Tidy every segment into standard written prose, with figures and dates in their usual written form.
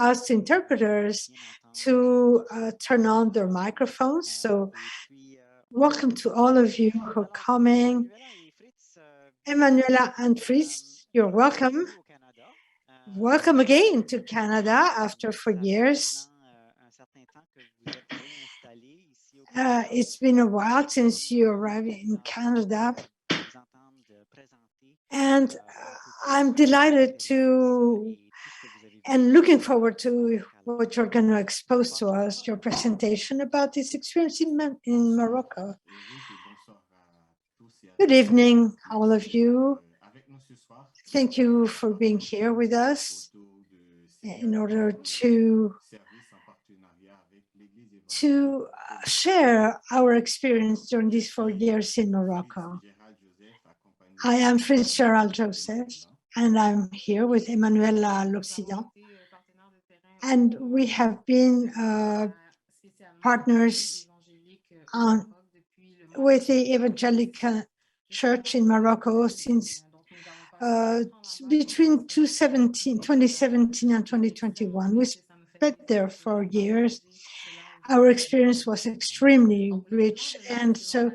asked interpreters to turn on their microphones. So welcome to all of you who are coming. Emmanuela and Fritz, you're welcome. Welcome again to Canada after 4 years. It's been a while since you arrived in Canada. And I'm delighted to and looking forward to what you're going to expose to us, your presentation about this experience in Morocco. Good evening, all of you. Thank you for being here with us in order to share our experience during these 4 years in Morocco. I am Fritz Joseph, and I'm here with Emmanuela l'Occident. And we have been partners with the Evangelical Church in Morocco since between 2017 and 2021. We spent there for years. Our experience was extremely rich. And so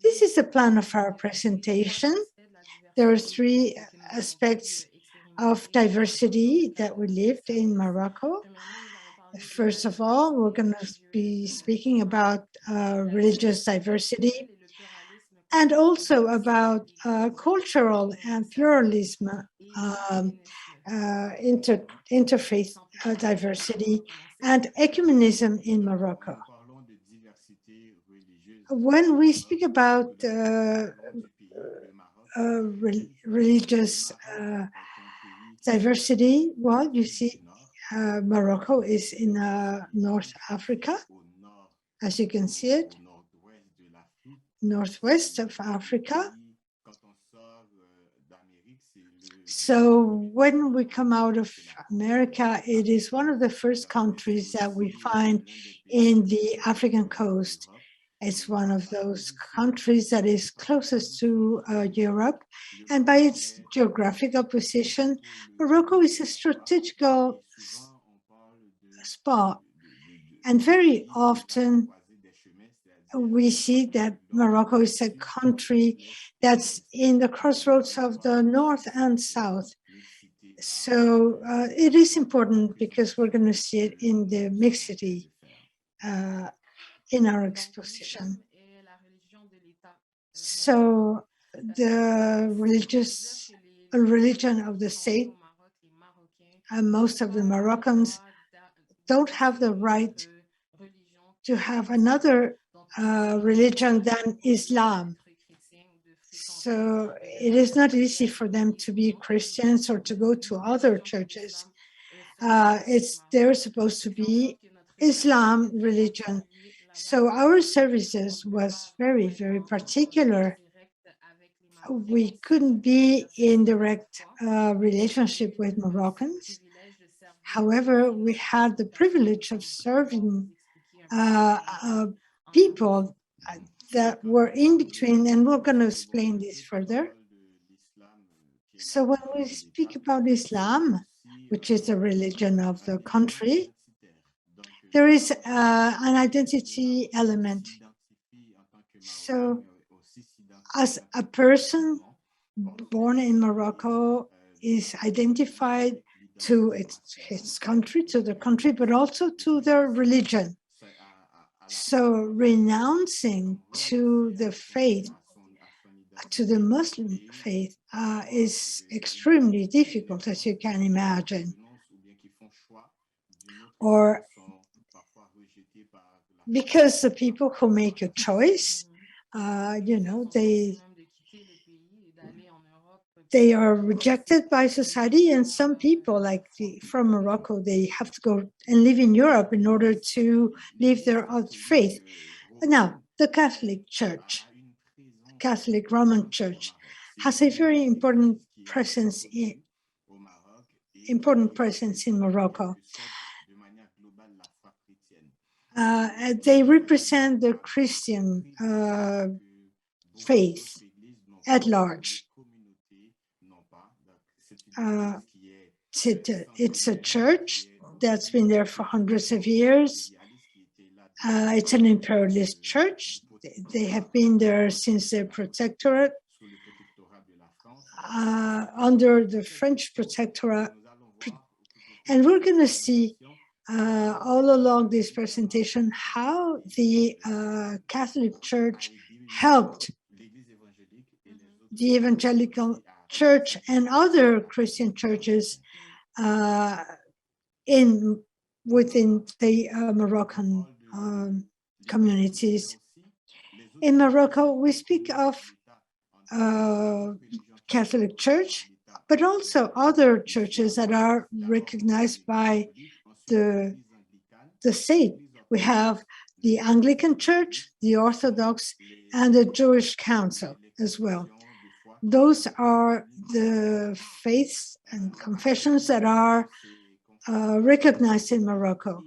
this is the plan of our presentation. There are 3 aspects of diversity that we lived in Morocco. First of all, we're going to be speaking about religious diversity and also about cultural and pluralism, interfaith diversity, and ecumenism in Morocco. When we speak about religious diversity, well, you see, Morocco is in North Africa, as you can see it, northwest of Africa. So when we come out of America, it is one of the first countries that we find in the African coast. It's one of those countries that is closest to Europe, and by its geographical position, Morocco is a strategical spot. And very often we see that Morocco is a country that's in the crossroads of the north and south. So it is important because we're going to see it in the mixity in our exposition. So the religion of the state, and most of the Moroccans don't have the right to have another religion than Islam. So it is not easy for them to be Christians or to go to other churches. They're supposed to be Islam religion. So our services was very, very particular. We couldn't be in direct relationship with Moroccans. However, we had the privilege of serving people that were in between, and we're going to explain this further. So when we speak about Islam, which is the religion of the country, there is an identity element. So as a person born in Morocco is identified to its country, to the country, but also to their religion. So renouncing to the faith, to the Muslim faith, is extremely difficult, as you can imagine. Or because the people who make a choice, you know, they are rejected by society, and some people, like from Morocco, they have to go and live in Europe in order to live their own faith. Now, the Catholic Church, Catholic Roman Church, has a very important presence in Morocco. They represent the Christian faith at large. It's a church that's been there for hundreds of years. It's an imperialist church. They have been there since the protectorate, under the French protectorate. And we're going to see all along this presentation how the Catholic Church helped the evangelical church and other Christian churches within the Moroccan communities. In Morocco, we speak of Catholic Church, but also other churches that are recognized by the state. We have the Anglican Church, the Orthodox, and the Jewish Council as well. Those are the faiths and confessions that are recognized in Morocco.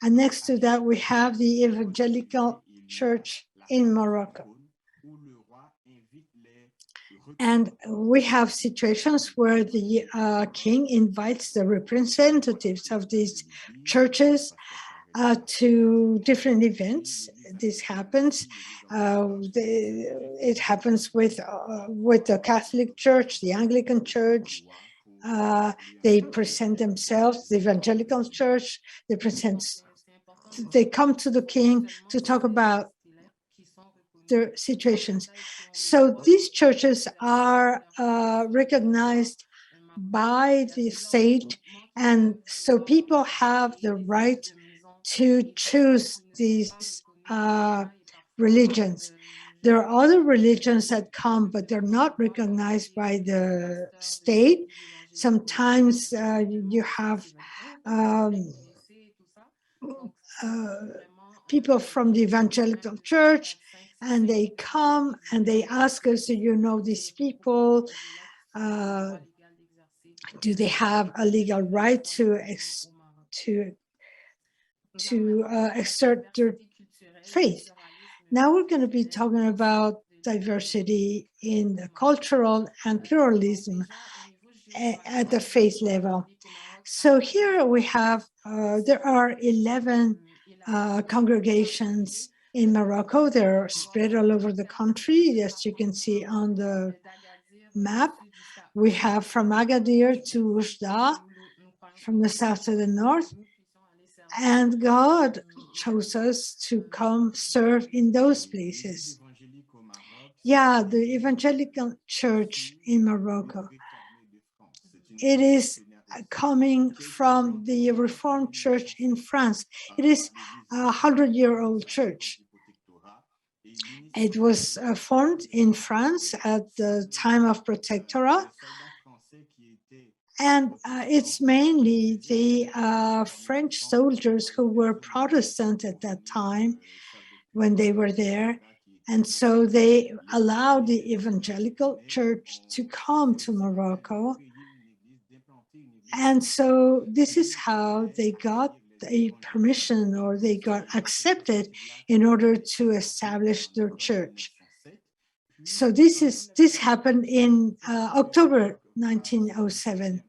And next to that, we have the Evangelical Church in Morocco. And we have situations where the king invites the representatives of these churches to different events. This happens. It happens with the Catholic Church, the Anglican Church. They present themselves, the Evangelical Church. They come to the king to talk about their situations. So these churches are recognized by the state, and so people have the right to choose these religions. There are other religions that come, but they're not recognized by the state. Sometimes you have people from the Evangelical Church, and they come and they ask us, do you know these people? Do they have a legal right to exert their faith? Now we're going to be talking about diversity in the cultural and pluralism at the faith level. So here we have, there are 11 congregations in Morocco. They're spread all over the country, as you can see on the map. We have from Agadir to Usda, from the south to the north. And God chose us to come serve in those places. Yeah, the Evangelical Church in Morocco. It is coming from the Reformed Church in France. It is a 100-year-old church. It was formed in France at the time of Protectorate, and it's mainly the French soldiers who were Protestant at that time when they were there, and so they allowed the Evangelical Church to come to Morocco. And so this is how they got a permission, or they got accepted in order to establish their church. So this happened in October 1907.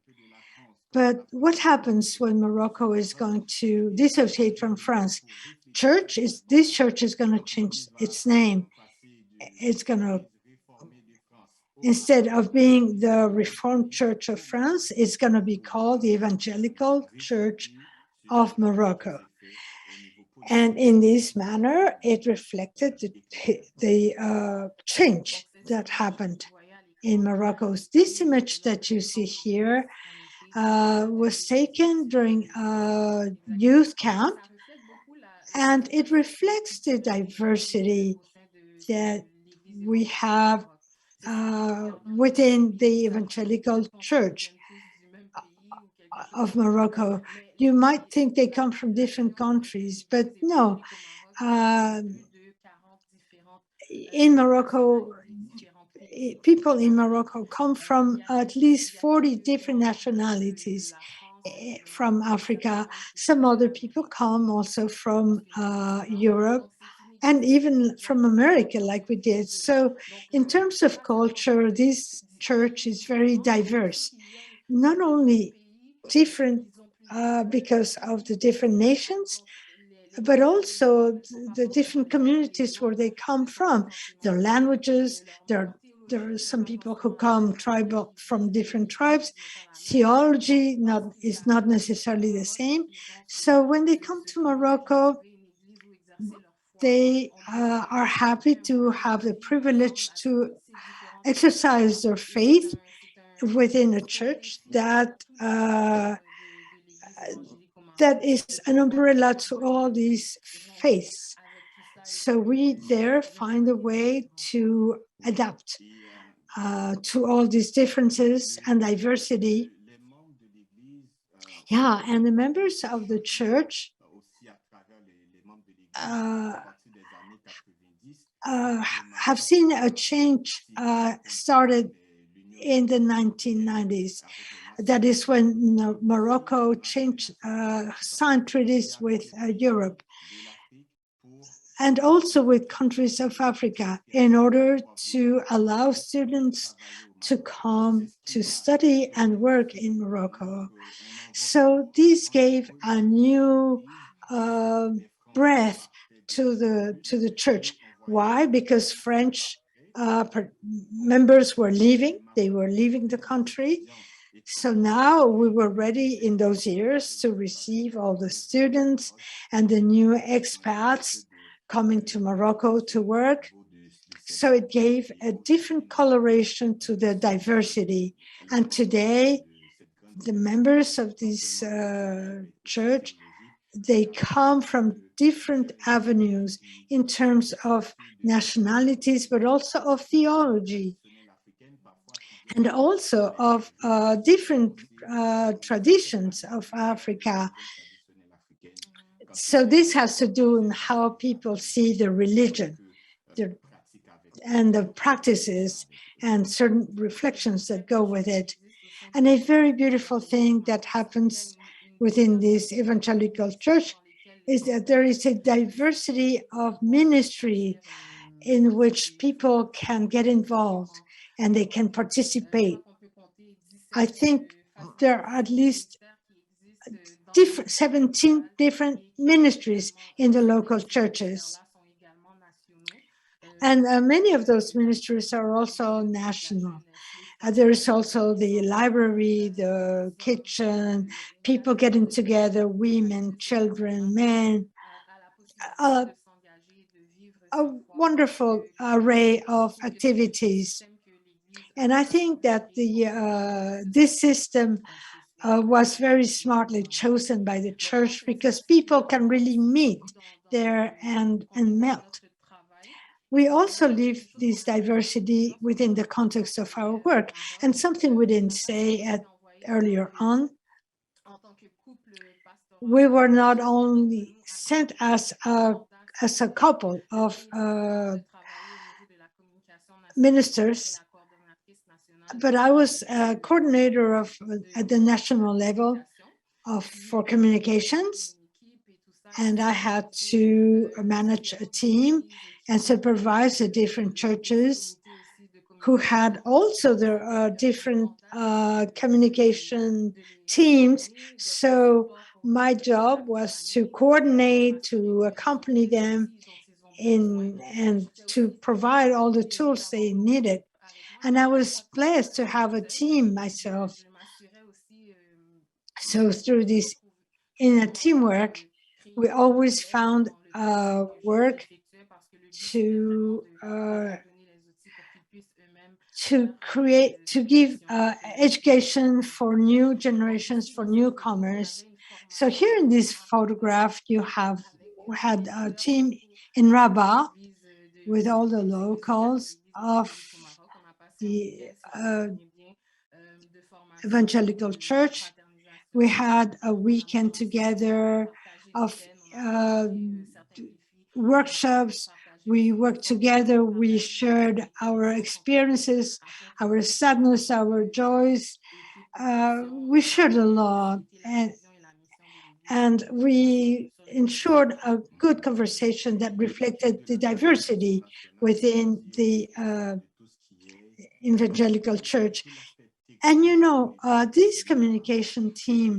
But what happens when Morocco is going to dissociate from France? This church is going to change its name. It's going to, instead of being the Reformed Church of France, it's going to be called the Evangelical Church of Morocco. And in this manner, it reflected the change that happened in Morocco. This image that you see here was taken during a youth camp, and it reflects the diversity that we have within the Evangelical Church of Morocco. You might think they come from different countries, but no. In Morocco, people in Morocco come from at least 40 different nationalities from Africa. Some other people come also from Europe, and even from America, like we did. So in terms of culture, this church is very diverse. Not only different because of the different nations, but also the different communities where they come from, their languages. There are some people who come tribal from different tribes. Theology is not necessarily the same. So when they come to Morocco, they are happy to have the privilege to exercise their faith within a church that is an umbrella to all these faiths. So we there find a way to adapt to all these differences and diversity. Yeah, and the members of the church have seen a change started in the 1990s. That is when Morocco signed treaties with Europe, and also with countries of Africa, in order to allow students to come to study and work in Morocco. So this gave a new breath to the church. Why? Because French members were leaving. They were leaving the country. So now we were ready in those years to receive all the students and the new expats coming to Morocco to work. So it gave a different coloration to the diversity. And today, the members of this church, they come from different avenues in terms of nationalities, but also of theology, and also of different traditions of Africa. So this has to do with how people see the religion and the practices and certain reflections that go with it. And a very beautiful thing that happens within this evangelical church is that there is a diversity of ministry in which people can get involved and they can participate. I think there are at least 17 different ministries in the local churches. And many of those ministries are also national. There is also the library, the kitchen, people getting together, women, children, men, a wonderful array of activities. And I think that this system was very smartly chosen by the church, because people can really meet there and melt. We also live this diversity within the context of our work. And something we didn't say earlier on, we were not only sent as a couple of ministers, but I was a coordinator at the national level for communications, and I had to manage a team and supervise the different churches who had also their different communication teams. So my job was to coordinate, to accompany them and to provide all the tools they needed. And I was blessed to have a team myself. So through this inner teamwork, we always found work to give education for new generations, for newcomers. So here in this photograph, we had a team in Rabat with all the locals of the evangelical church. We had a weekend together of workshops. We worked together, we shared our experiences, our sadness, our joys. We shared a lot, and we ensured a good conversation that reflected the diversity within the evangelical church. And this communication team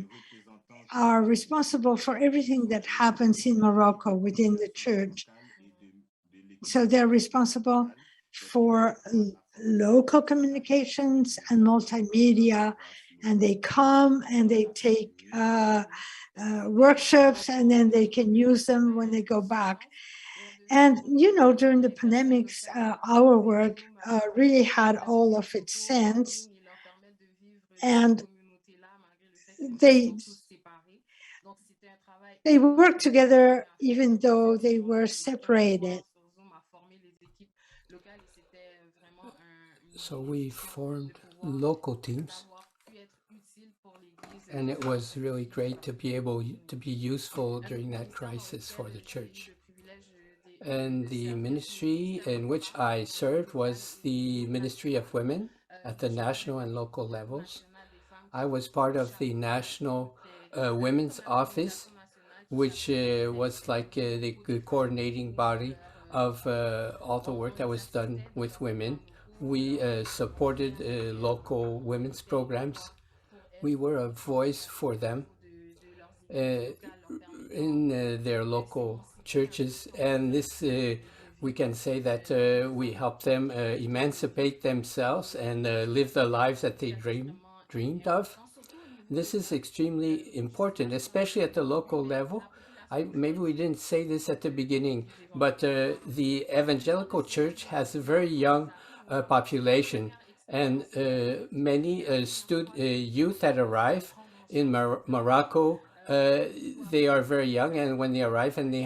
are responsible for everything that happens in Morocco within the church. So they're responsible for local communications and multimedia, and they come and they take workshops, and then they can use them when they go back. And during the pandemics, our work really had all of its sense, and they they worked together even though they were separated. So we formed local teams, and it was really great to be able to be useful during that crisis for the church. And the ministry in which I served was the Ministry of Women at the national and local levels. I was part of the National Women's Office, which was like the coordinating body of all the work that was done with women. We supported local women's programs. We were a voice for them in their local churches, and this we can say that we help them emancipate themselves and live the lives that they dreamed of. This is extremely important, especially at the local level. Maybe we didn't say this at the beginning, but the evangelical church has a very young population, and many youth that arrive in Morocco, they are very young, and when they arrive and they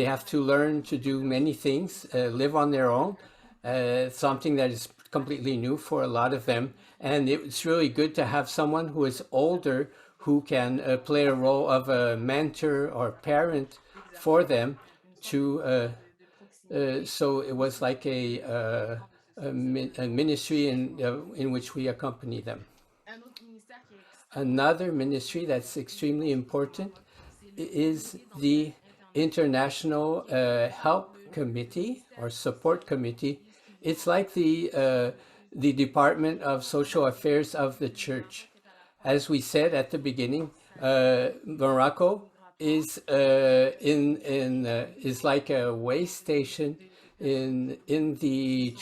have to learn to do many things, live on their own, something that is completely new for a lot of them. And it's really good to have someone who is older who can play a role of a mentor or parent for them to so it was like a ministry in which we accompany them. Another ministry that's extremely important is the International Help Committee or Support Committee. It's like the Department of Social Affairs of the Church. As we said at the beginning, Morocco is is like a way station in the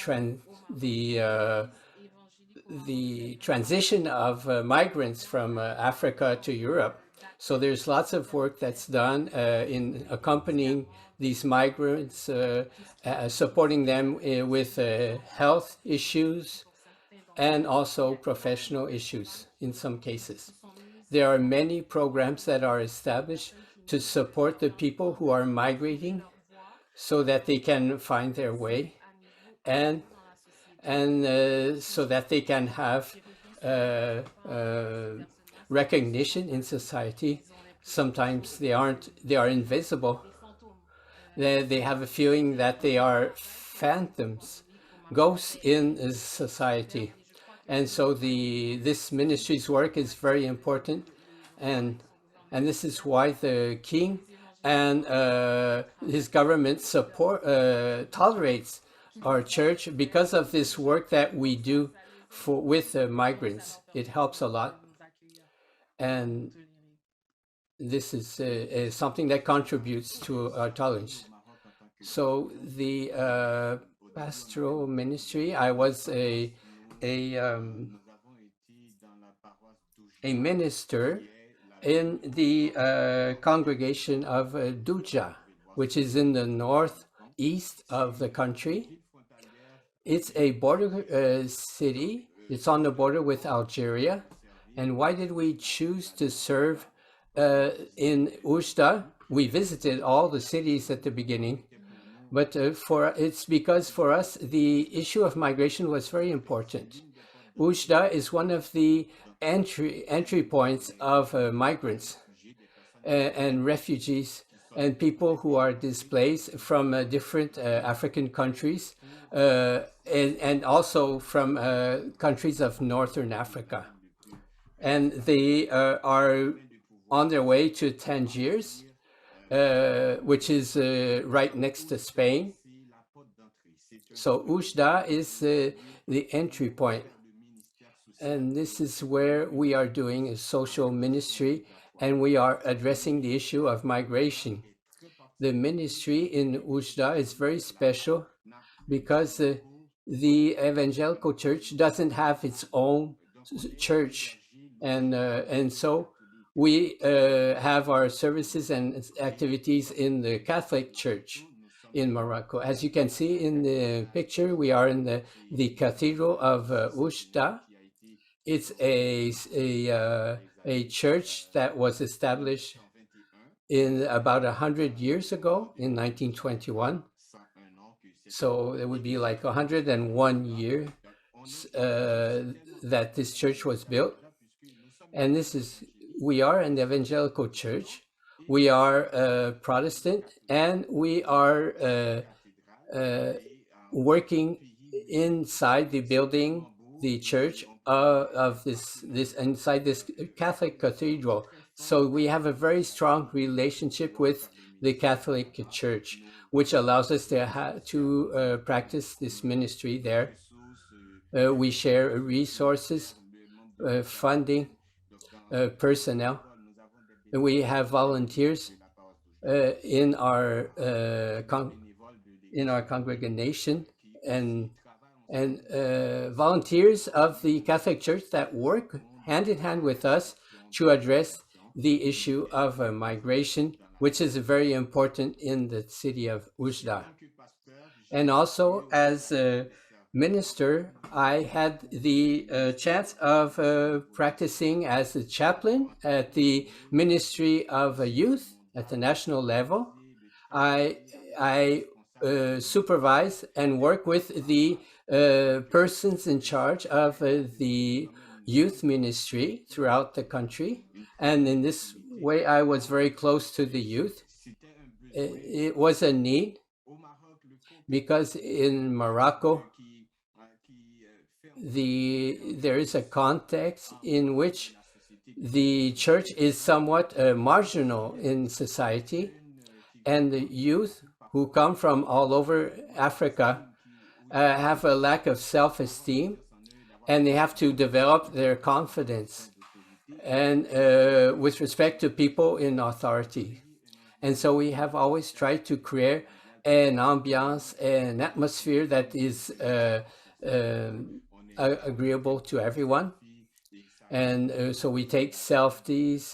transition of migrants from Africa to Europe. So there's lots of work that's done in accompanying these migrants, supporting them with health issues and also professional issues in some cases. There are many programs that are established to support the people who are migrating so that they can find their way and so that they can have uh, uh, recognition in society. Sometimes they are invisible. They have a feeling that they are phantoms, ghosts in society. And so this ministry's work is very important, and this is why the king and his government tolerates our church because of this work that we do with migrants. It helps a lot, and this is something that contributes to our tolerance. So the pastoral ministry, I was a um, a minister in the congregation of Duja, which is in the northeast of the country. It's a border city. It's on the border with Algeria. And why did we choose to serve in Usda? We visited all the cities at the beginning, but it's because for us the issue of migration was very important. Ujda is one of the entry points of migrants and refugees and people who are displaced from different African countries and also from countries of Northern Africa. And they are on their way to Tangiers, which is right next to Spain. So Ujda is the entry point. and this is where we are doing a social ministry, and we are addressing the issue of migration. The ministry in Ujda is very special because the evangelical church doesn't have its own church, and so we have our services and activities in the Catholic Church in Morocco. As you can see in the picture, we are in the Cathedral of Ujda. It's a church that was established in about 100 years ago in 1921. So it would be like 101 years that this church was built. And we are an evangelical church. We are Protestant, and we are working inside the building, the church of this inside this Catholic cathedral. So we have a very strong relationship with the Catholic Church, which allows us to practice this ministry there. We share resources, funding, personnel. We have volunteers in our congregation, and volunteers of the Catholic Church that work hand in hand with us to address the issue of migration, which is very important in the city of Ujda. And also, as a minister, I had the chance of practicing as a chaplain at the Ministry of Youth at the national level. I supervise and work with the persons in charge of the youth ministry throughout the country. And in this way, I was very close to the youth. It was a need because in Morocco, there is a context in which the church is somewhat marginal in society, and the youth who come from all over Africa have a lack of self-esteem, and they have to develop their confidence and with respect to people in authority. And so we have always tried to create an ambiance, an atmosphere that is agreeable to everyone. And so we take selfies,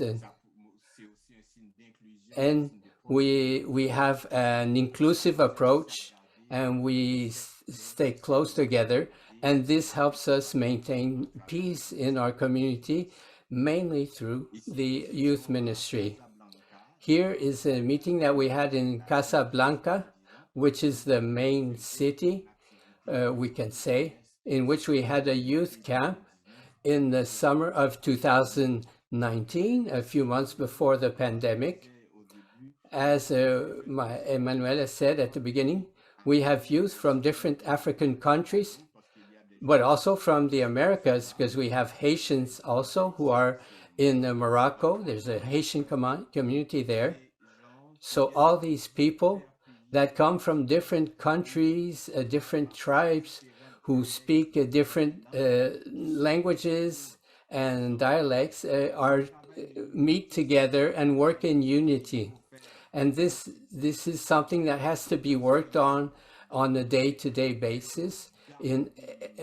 and we have an inclusive approach, and we stay close together, and this helps us maintain peace in our community, mainly through the youth ministry. Here is a meeting that we had in Casablanca, which is the main city, we can say, in which we had a youth camp in the summer of 2019, a few months before the pandemic. As Emmanuela said at the beginning, we have youth from different African countries, but also from the Americas, because we have Haitians also who are in Morocco. There's a Haitian community there. So all these people that come from different countries, different tribes, who speak different languages and dialects meet together and work in unity. And this is something that has to be worked on a day-to-day basis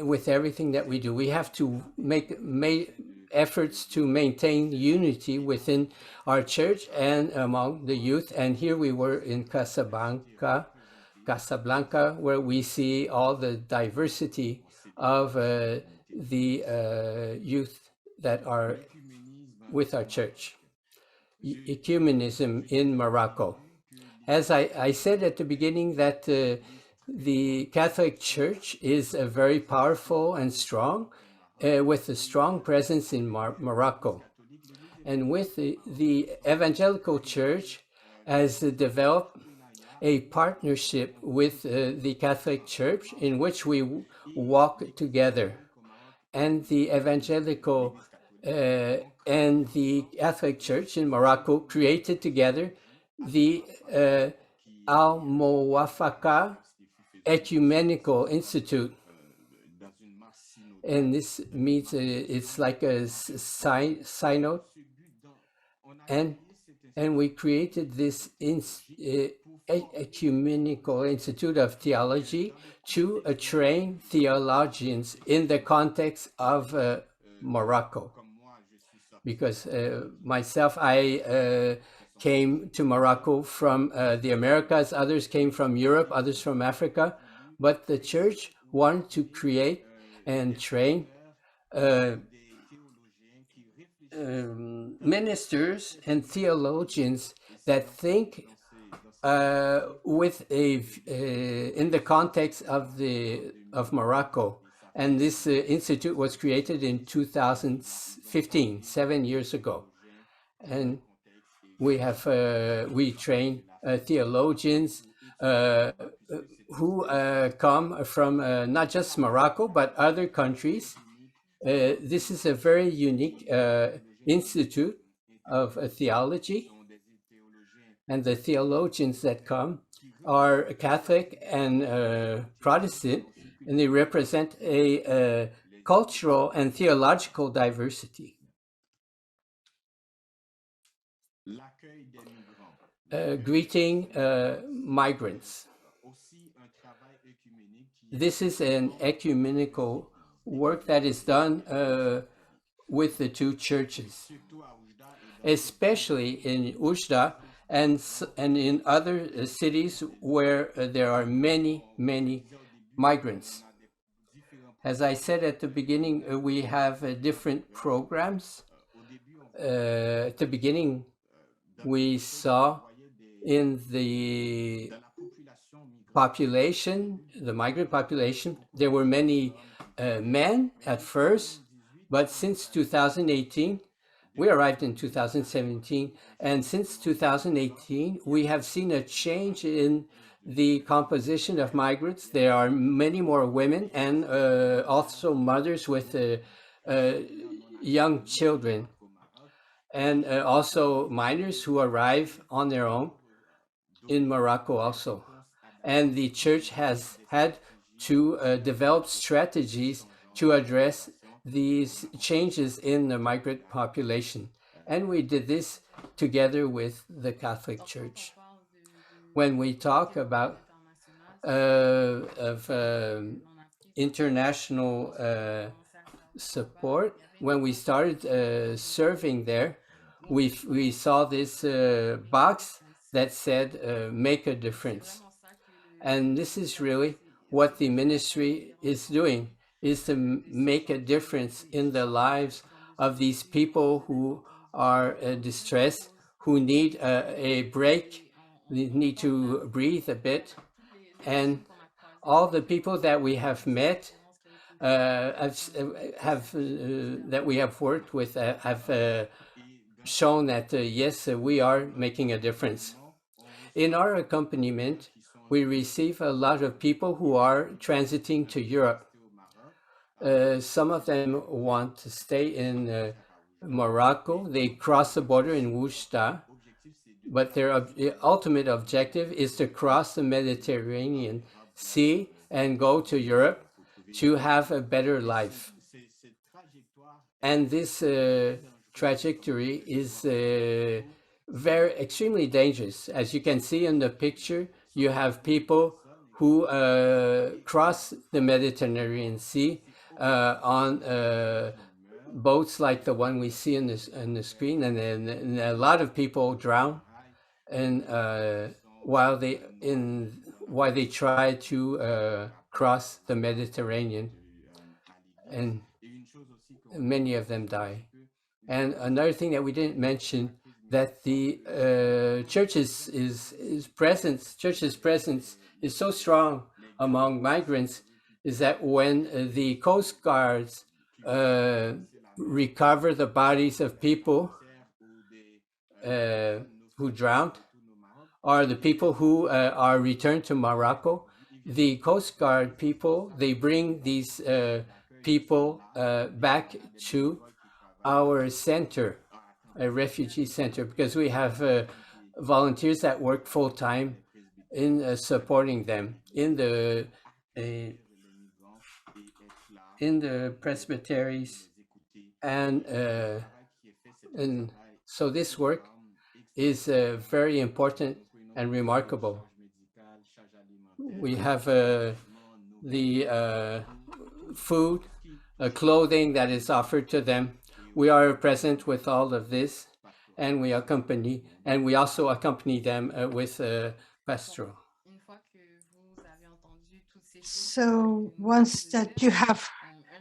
with everything that we do. We have to make efforts to maintain unity within our church and among the youth. And here we were in Casablanca, where we see all the diversity of the youth that are with our church. Ecumenism in Morocco. As I said at the beginning, that the Catholic Church is very powerful and strong, with a strong presence in Morocco. And with the Evangelical Church has developed a partnership with the Catholic Church in which we walk together. And the Evangelical and the Catholic Church in Morocco created together the Al-Mowafaka Ecumenical Institute. and this means it's like a synod, and we created this ecumenical institute of theology to train theologians in the context of Morocco. Because myself, I came to Morocco from the Americas, others came from Europe, others from Africa, but the church wanted to create and train ministers and theologians that think with in the context of Morocco, and this institute was created in 2015, 7 years ago, and we train theologians who come from not just Morocco but other countries. This is a very unique institute of theology, and the theologians that come are Catholic and Protestant, and they represent a cultural and theological diversity. Greeting migrants. This is an ecumenical work that is done with the two churches, especially in Usda and in other cities where there are many migrants. As I said at the beginning, we have different programs. At the beginning, we saw in the population, the migrant population, there were many men at first, but since 2018, we arrived in 2017, and since 2018, we have seen a change in the composition of migrants. There are many more women and also mothers with young children, and also minors who arrive on their own in Morocco also. And the church has had to develop strategies to address these changes in the migrant population. And we did this together with the Catholic Church. When we talk about international support, when we started serving there, we saw this box that said, make a difference. And this is really what the ministry is doing, is to make a difference in the lives of these people who are distressed, who need a break, need to breathe a bit. And all the people that we have met, that we have worked with, have shown that yes, we are making a difference. In our accompaniment, we receive a lot of people who are transiting to Europe. Some of them want to stay in Morocco. They cross the border in Oujda, but their ultimate objective is to cross the Mediterranean Sea and go to Europe to have a better life. And this trajectory is extremely dangerous. As you can see in the picture, you have people who cross the Mediterranean Sea on boats like the one we see in the screen, and then a lot of people drown, and while they try to cross the Mediterranean, and many of them die. And another thing that we didn't mention, that the church's presence is so strong among migrants, is that when the Coast Guards recover the bodies of people who drowned, or the people who are returned to Morocco, the Coast Guard people, they bring these people back to our center, a refugee center, because we have volunteers that work full-time in supporting them in in the presbyteries, and so this work is very important and remarkable. We have the food, clothing that is offered to them. We are present with all of this, and we also accompany them with pastoral. So once that you have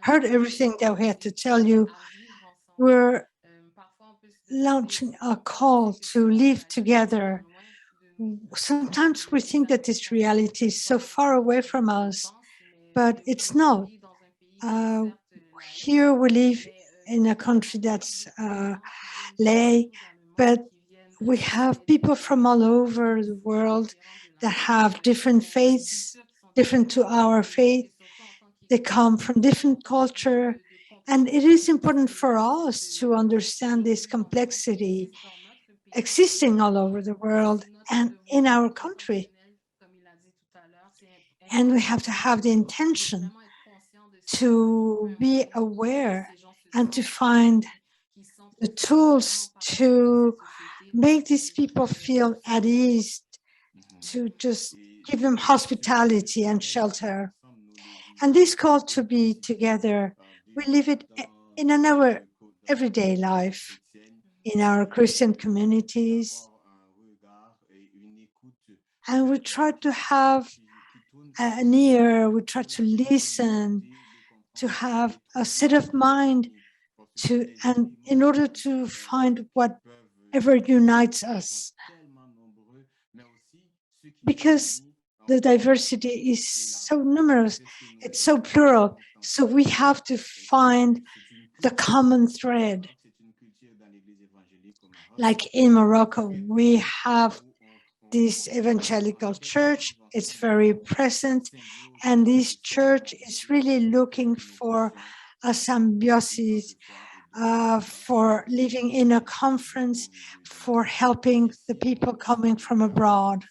heard everything that we had to tell you, we're launching a call to live together. Sometimes we think that this reality is so far away from us, but it's not. Here we live in a country that's lay, but we have people from all over the world that have different faiths, different to our faith. They come from different culture, and it is important for us to understand this complexity existing all over the world and in our country. And we have to have the intention to be aware and to find the tools to make these people feel at ease, to just give them hospitality and shelter. And this call to be together, we live it in our everyday life, in our Christian communities. And we try to have an ear, we try to listen, to have a set of mind, and in order to find whatever unites us. Because the diversity is so numerous, it's so plural, so we have to find the common thread. Like in Morocco, we have this evangelical church, it's very present, and this church is really looking for a symbiosis, for living in a conference, for helping the people coming from abroad.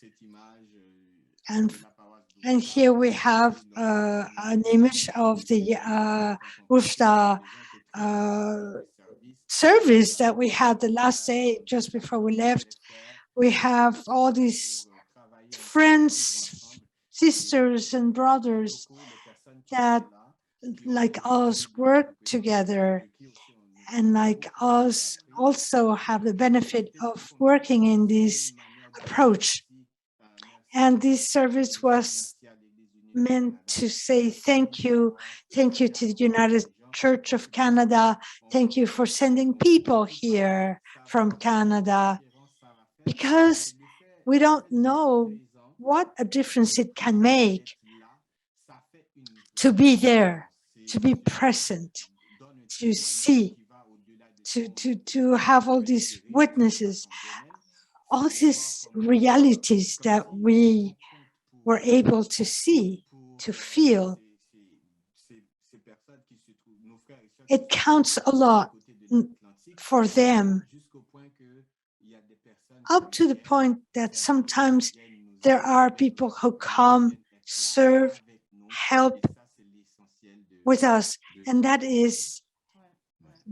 And here we have an image of the Usda service that we had the last day just before we left. We have all these friends, sisters and brothers that, like us, work together, and like us also have the benefit of working in this approach. And this service was meant to say thank you to the United Church of Canada. Thank you for sending people here from Canada, because we don't know what a difference it can make to be there, to be present, to see, to have all these witnesses, all these realities that we were able to see, to feel. It counts a lot for them, up to the point that sometimes there are people who come, serve, help with us, and that is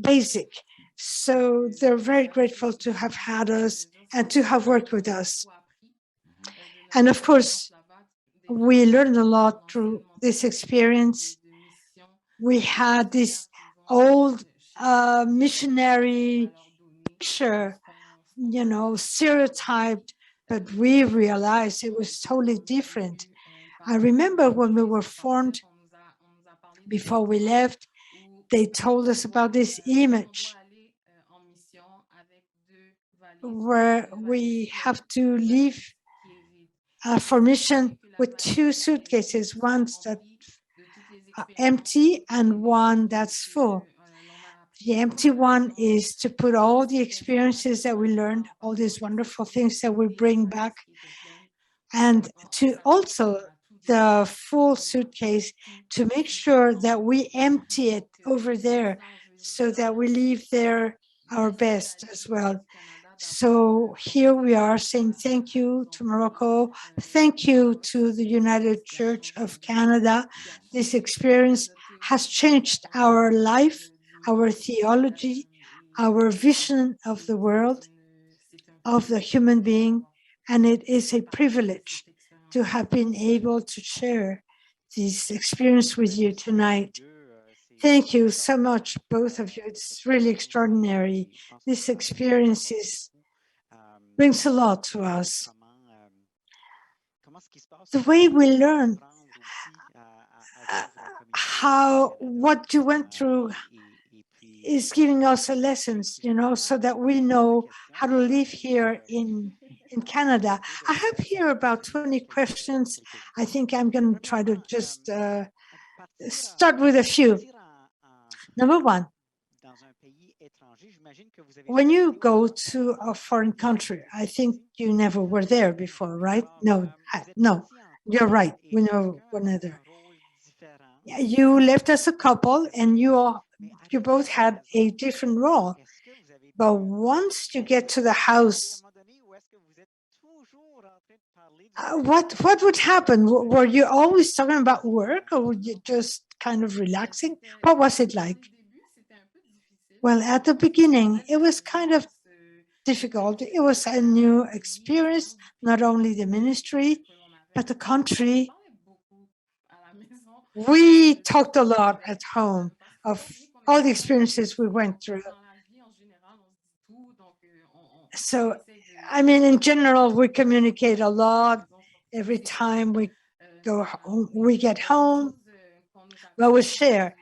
basic. So they're very grateful to have had us and to have worked with us. And of course, we learned a lot through this experience. We had this old missionary picture, stereotyped, but we realized it was totally different. I remember when we were formed, before we left, they told us about this image where we have to leave for mission with two suitcases, one that's empty and one that's full. The empty one is to put all the experiences that we learned, all these wonderful things that we bring back, and to also the full suitcase to make sure that we empty it over there so that we leave there our best as well. So here we are saying thank you to Morocco, thank you to the United Church of Canada. This experience has changed our life, our theology, our vision of the world, of the human being, and it is a privilege to have been able to share this experience with you tonight. Thank you so much, both of you. It's really extraordinary. This experience brings a lot to us. The way we learn what you went through is giving us lessons, so that we know how to live here in Canada. I have here about 20 questions. I think I'm going to try to just start with a few. Number one, when you go to a foreign country, I think you never were there before, right? No, you're right. We know one another. You left as a couple, and you both had a different role. But once you get to the house, what would happen? Were you always talking about work, or were you just kind of relaxing? What was it like? Well, at the beginning, it was kind of difficult. It was a new experience, not only the ministry, but the country. We talked a lot at home of all the experiences we went through. So, I mean, in general, we communicate a lot. Every time we go home, we get home, well, we share.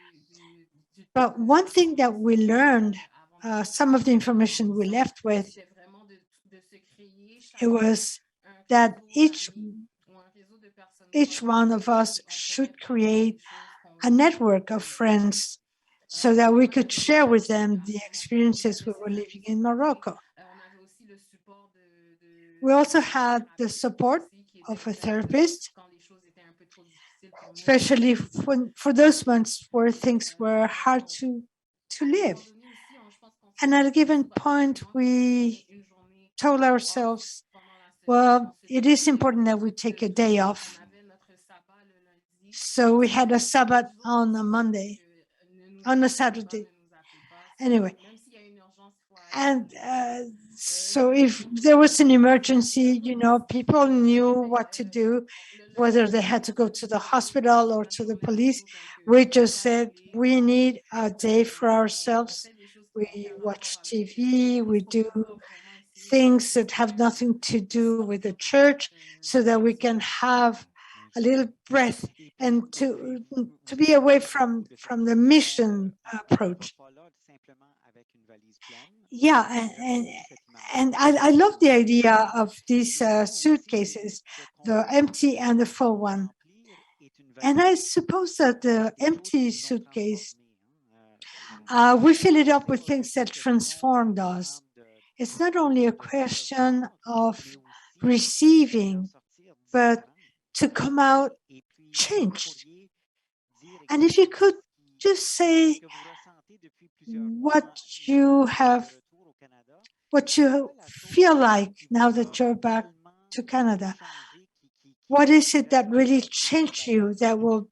But one thing that we learned, some of the information we left with, it was that each one of us should create a network of friends so that we could share with them the experiences we were living in Morocco. We also had the support of a therapist, especially for those months where things were hard to live. And at a given point, we told ourselves, well, it is important that we take a day off. So we had a Sabbath on a Monday, on a Saturday. Anyway, and so if there was an emergency, people knew what to do, whether they had to go to the hospital or to the police. We just said, we need a day for ourselves. We watch TV, we do things that have nothing to do with the church, so that we can have a little breath and to be away from the mission approach. Yeah, and I love the idea of these suitcases, the empty and the full one. And I suppose that the empty suitcase, we fill it up with things that transformed us. It's not only a question of receiving, but to come out changed. And if you could just say what you feel like now that you're back to Canada, what is it that really changed you that will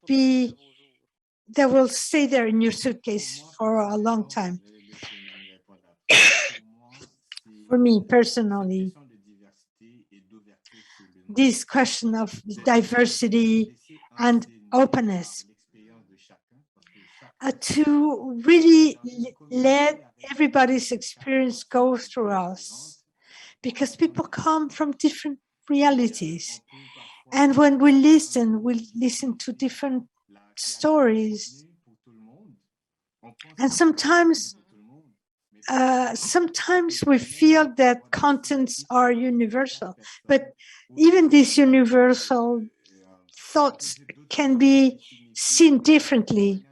stay there in your suitcase for a long time? For me personally, this question of diversity and openness, to really let everybody's experience go through us, because people come from different realities. And when we listen to different stories. And sometimes we feel that contents are universal, but even these universal thoughts can be seen differently,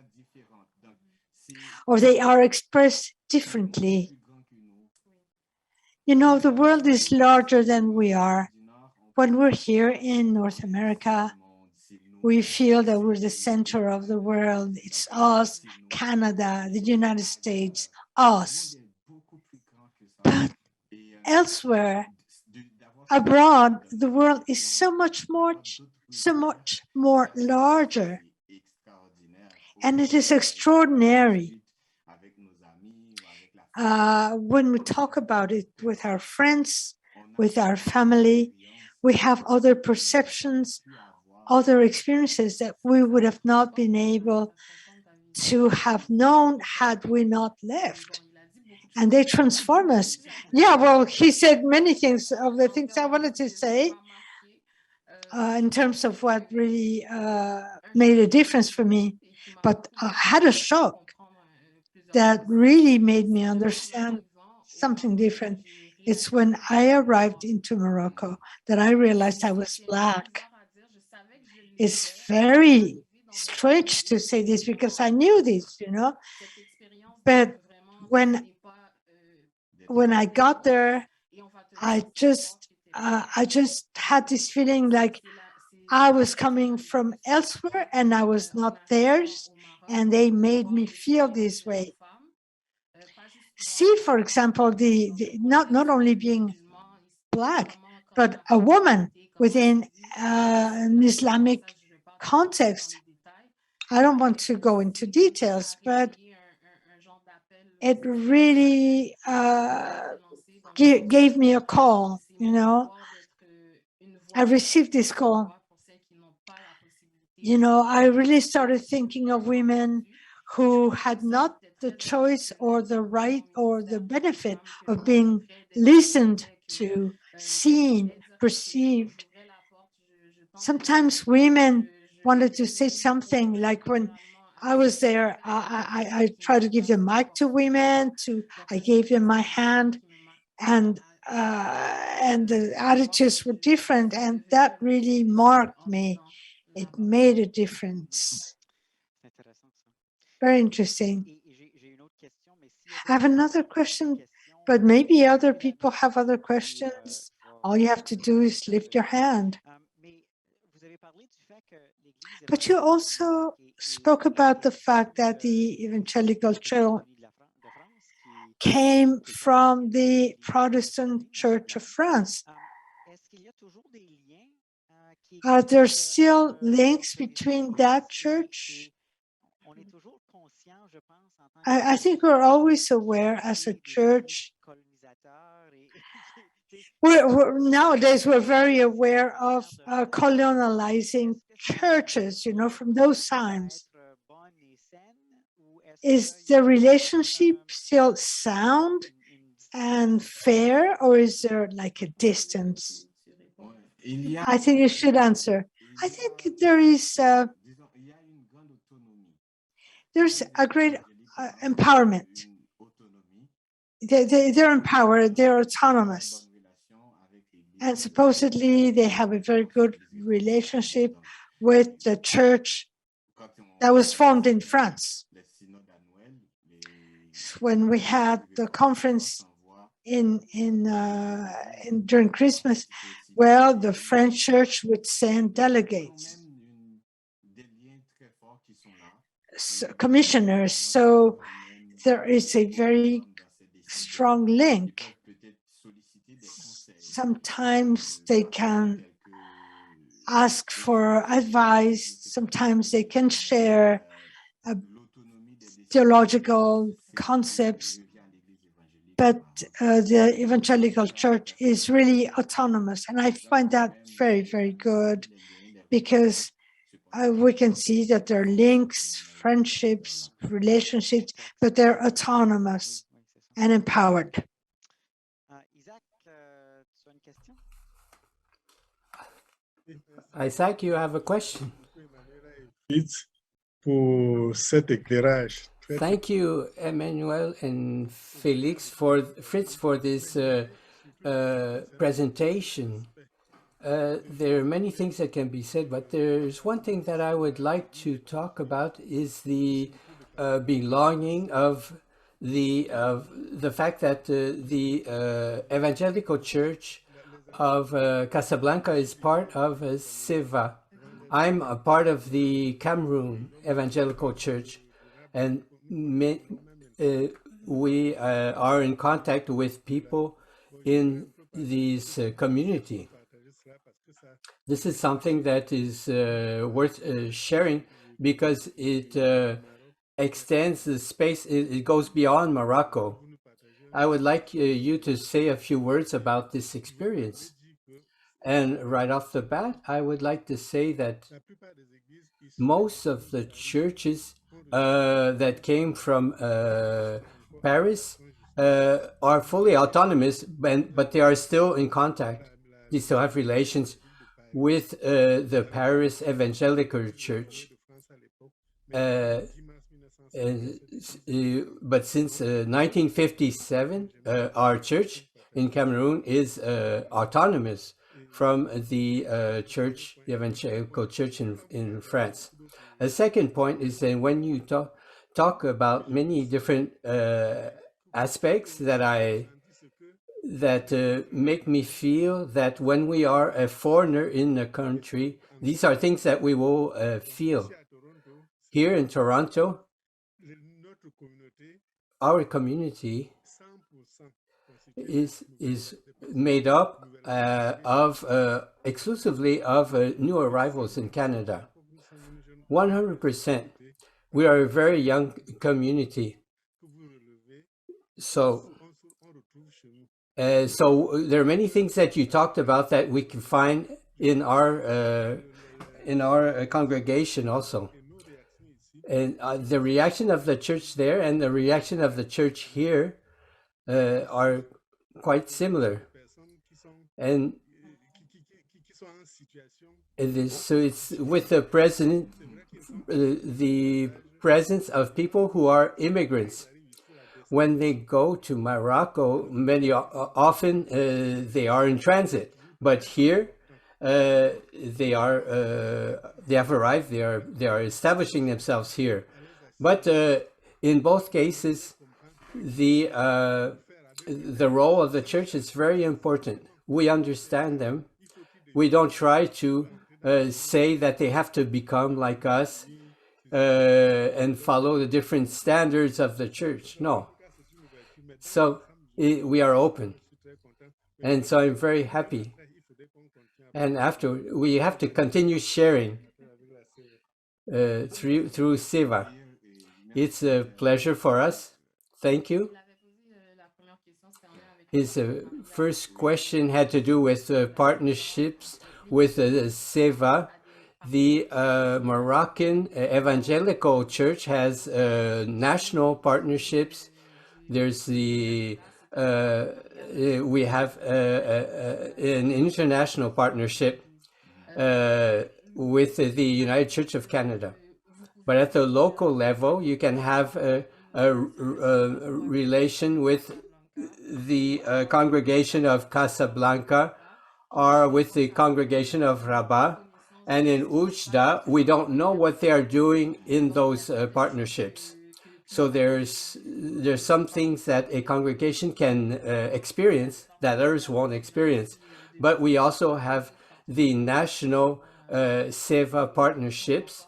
or they are expressed differently. The world is larger than we are. When we're here in North America, we feel that we're the center of the world. It's us, Canada, the United States, us. But elsewhere, abroad, the world is so much more larger. And it is extraordinary. When we talk about it with our friends, with our family, we have other perceptions, other experiences that we would have not been able to have known had we not left. And they transform us. Yeah, well, he said many things of the things I wanted to say in terms of what really made a difference for me. But I had a shock that really made me understand something different. It's when I arrived into Morocco that I realized I was Black. It's very strange to say this because I knew this, but when I got there, I just had this feeling like I was coming from elsewhere and I was not theirs, and they made me feel this way. See, for example, the not only being Black, but a woman within an Islamic context. I don't want to go into details, but it really gave me a call, I received this call. I really started thinking of women who had not the choice or the right or the benefit of being listened to, seen, perceived. Sometimes women wanted to say something, like when I was there, I tried to give the mic to women, I gave them my hand, and the attitudes were different, and that really marked me. It made a difference. Very interesting. I have another question, but maybe other people have other questions. All you have to do is lift your hand. But you also spoke about the fact that the evangelical church came from the Protestant Church of France. Are there still links between that church? I think we're always aware as a church. Nowadays, we're very aware of colonializing churches, from those times. Is the relationship still sound and fair, or is there like a distance? I think you should answer. I think there's a great empowerment. They're empowered, they're autonomous. And supposedly they have a very good relationship with the church that was formed in France. When we had the conference during Christmas, well, the French church would send delegates, commissioners. So there is a very strong link. Sometimes they can ask for advice. Sometimes they can share theological concepts. But the evangelical church is really autonomous. And I find that very, very good, because we can see that there are links, friendships, relationships, but they're autonomous and empowered. Isaac, you have a question. Thank you, Emmanuel and Fritz, for this presentation. There are many things that can be said, but there's one thing that I would like to talk about is the belonging of the fact that the evangelical church of Casablanca is part of SEVA. I'm a part of the Cameroon Evangelical Church, and we are in contact with people in these community. This is something that is worth sharing because it extends the space, it goes beyond Morocco. I would like you to say a few words about this experience. And right off the bat, I would like to say that most of the churches that came from Paris are fully autonomous, but they are still in contact. They still have relations with the Paris Evangelical Church. But since 1957, our church in Cameroon is autonomous from the church, the Evangelical Church in France. A second point is that when you talk about many different aspects that make me feel that when we are a foreigner in a country, these are things that we will feel. Here in Toronto, our community is made up of exclusively of new arrivals in Canada. 100%. We are a very young community. So there are many things that you talked about that we can find in our congregation also. And the reaction of the church there and the reaction of the church here are quite similar. And so it's with the presence of people who are immigrants. When they go to Morocco, many often they are in transit, but here they have arrived. They are establishing themselves here, but in both cases, the role of the church is very important. We understand them. We don't try to say that they have to become like us and follow the different standards of the church. No. So we are open. And so I'm very happy. And after, we have to continue sharing through Seva. It's a pleasure for us. Thank you. His first question had to do with partnerships with Seva. The Moroccan Evangelical Church has national partnerships. There's we have an international partnership with the United Church of Canada. But at the local level, you can have a relation with the congregation of Casablanca or with the congregation of Rabat. And in Usda, we don't know what they are doing in those partnerships. So there's some things that a congregation can experience that others won't experience. But we also have the national Seva partnerships.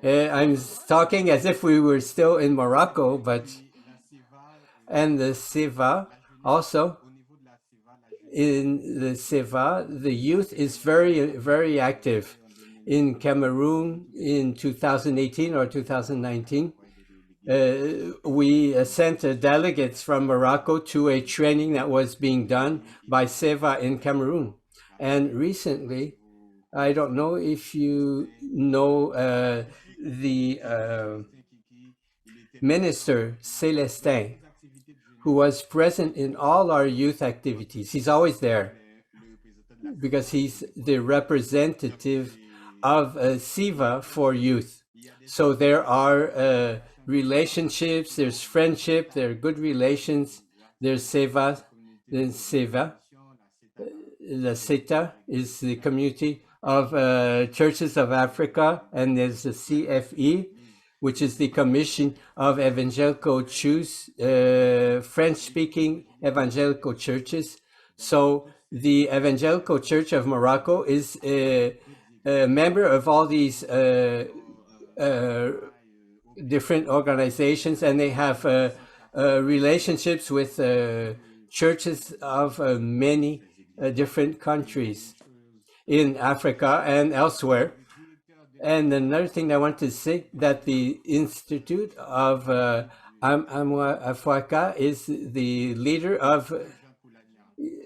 I'm talking as if we were still in Morocco, and the Seva also. In the Seva, the youth is very, very active. In Cameroon in 2018 or 2019, we sent delegates from Morocco to a training that was being done by Seva in Cameroon. And recently, I don't know if you know the minister Célestin, who was present in all our youth activities. He's always there because he's the representative of Seva for youth. So there are relationships, there's friendship, there are good relations, there's Seva, then Seva. The CETA is the community of churches of Africa, and there's the CFE, which is the Commission of Evangelical Jews, French-speaking evangelical churches. So the Evangelical Church of Morocco is a member of all these different organizations, and they have relationships with churches of many different countries in Africa and elsewhere. And another thing I want to say that the Institute of Afwaka is the leader of,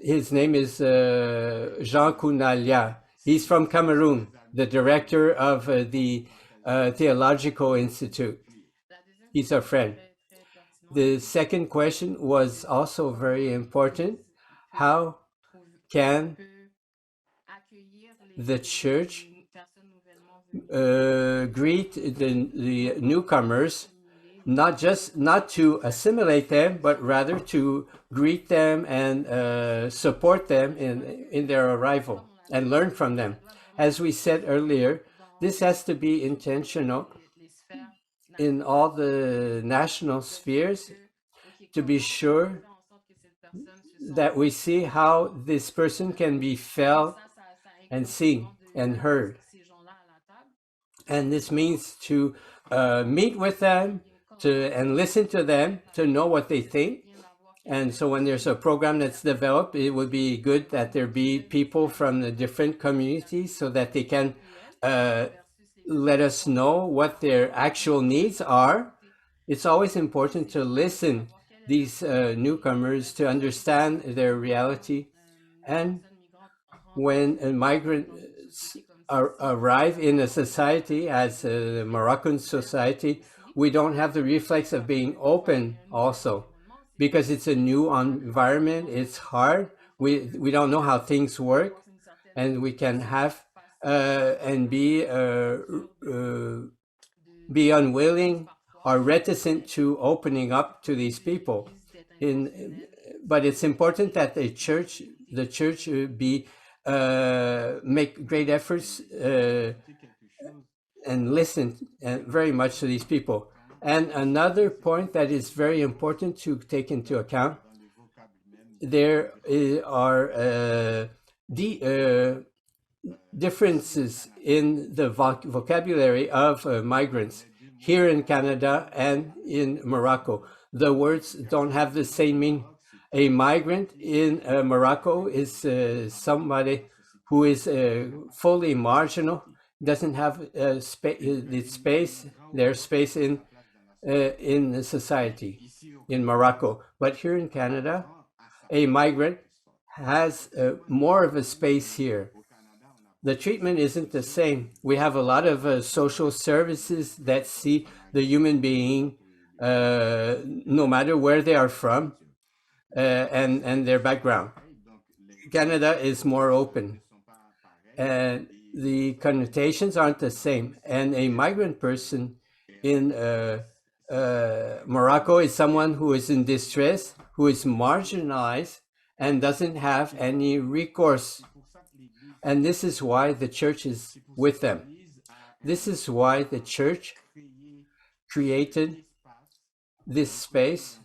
his name is Jean Kounalia. He's from Cameroon, the director of the Theological Institute. He's our friend. The second question was also very important. How can the church greet the newcomers, not to assimilate them, but rather to greet them and support them in their arrival and learn from them? As we said earlier, this has to be intentional in all the national spheres to be sure that we see how this person can be felt and seen and heard. And this means to meet with them and listen to them to know what they think. And so when there's a program that's developed, it would be good that there be people from the different communities so that they can let us know what their actual needs are. It's always important to listen these newcomers to understand their reality. And when migrants arrive in a society, as the Moroccan society, we don't have the reflex of being open also, because it's a new environment. It's hard. We don't know how things work, and we can have and be unwilling or reticent to opening up to these people. But it's important that the church be make great efforts and listen very much to these people. And another point that is very important to take into account, there are differences in the vocabulary of migrants here in Canada and in Morocco. The words don't have the same meaning. A migrant in Morocco is somebody who is fully marginal, doesn't have their space in the society in Morocco. But here in Canada, a migrant has more of a space here. The treatment isn't the same. We have a lot of social services that see the human being no matter where they are from and their background. Canada is more open, and the connotations aren't the same. And a migrant person in Morocco is someone who is in distress, who is marginalized, and doesn't have any recourse. And this is why the church is with them. This is why the church created this space,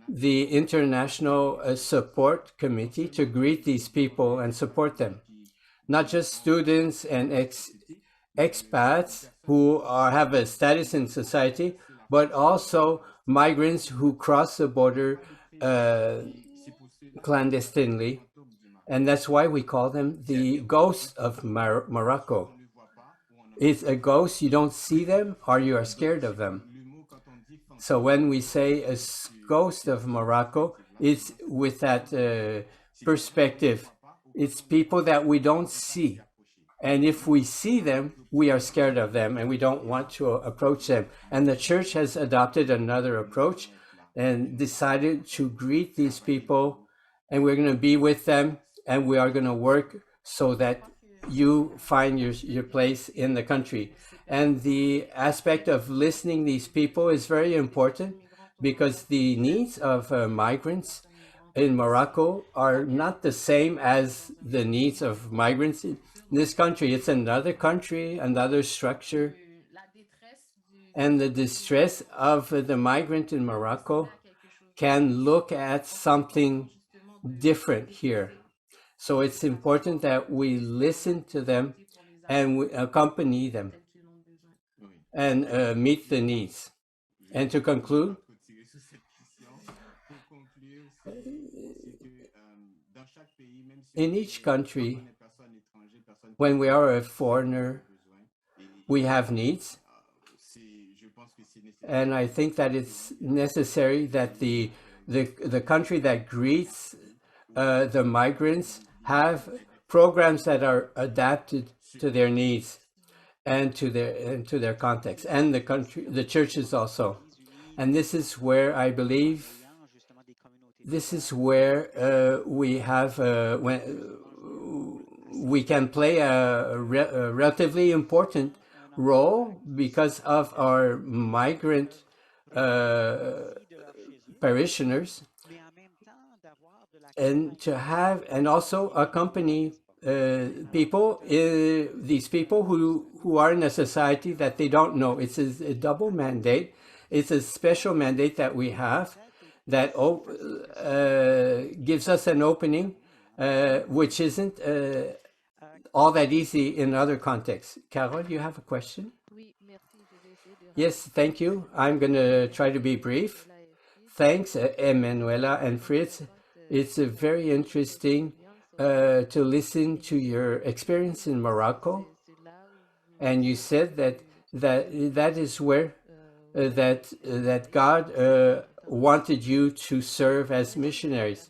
the International Support Committee, to greet these people and support them. Not just students and expats who have a status in society, but also migrants who cross the border clandestinely. And that's why we call them the ghosts of Morocco. It's a ghost, you don't see them or you are scared of them. So when we say a ghost of Morocco, it's with that perspective. It's people that we don't see. And if we see them, we are scared of them and we don't want to approach them. And the church has adopted another approach and decided to greet these people, and we're going to be with them, and we are going to work so that you find your place in the country. And the aspect of listening these people is very important, because the needs of migrants in Morocco are not the same as the needs of migrants in this country. It's another country, another structure. And the distress of the migrant in Morocco can look at something different here. So it's important that we listen to them and we accompany them and meet the needs. And to conclude, in each country, when we are a foreigner, we have needs. And I think that it's necessary that the country that greets the migrants have programs that are adapted to their needs and to their context, and the churches also. And this is where I believe this is where we have when we can play a relatively important role because of our migrant parishioners, and to have and also accompany these people who are in a society that they don't know. It's a double mandate. It's a special mandate that we have that gives us an opening, which isn't all that easy in other contexts. Carol, you have a question? Yes, thank you. I'm going to try to be brief. Thanks, Emmanuela and Fritz. It's very interesting to listen to your experience in Morocco. And you said that is where that God wanted you to serve as missionaries.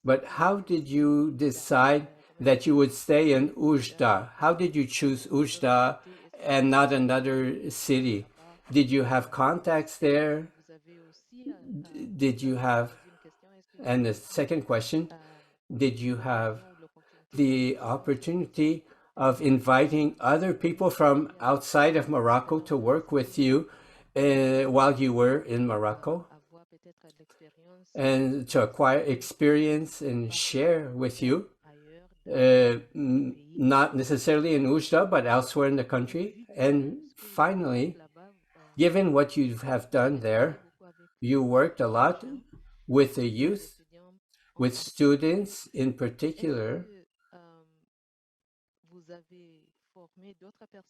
But how did you decide that you would stay in Usda? How did you choose Usda and not another city? Did you have contacts there? Did you have, and the second question, did you have the opportunity of inviting other people from outside of Morocco to work with you while you were in Morocco, and to acquire experience and share with you, not necessarily in Ujda, but elsewhere in the country? And finally, given what you have done there, you worked a lot with the youth, with students in particular.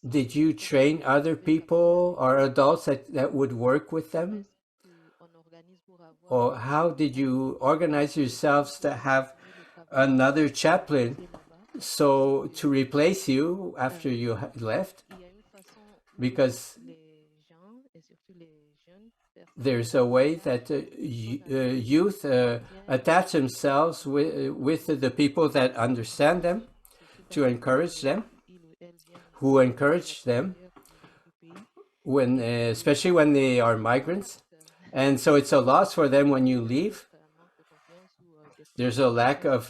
Did you train other people or adults that would work with them? Or how did you organize yourselves to have another chaplain so to replace you after you left? Because there's a way that youth attach themselves with the people that understand them, to encourage them, who encourage them, when especially when they are migrants. And so it's a loss for them when you leave. There's a lack of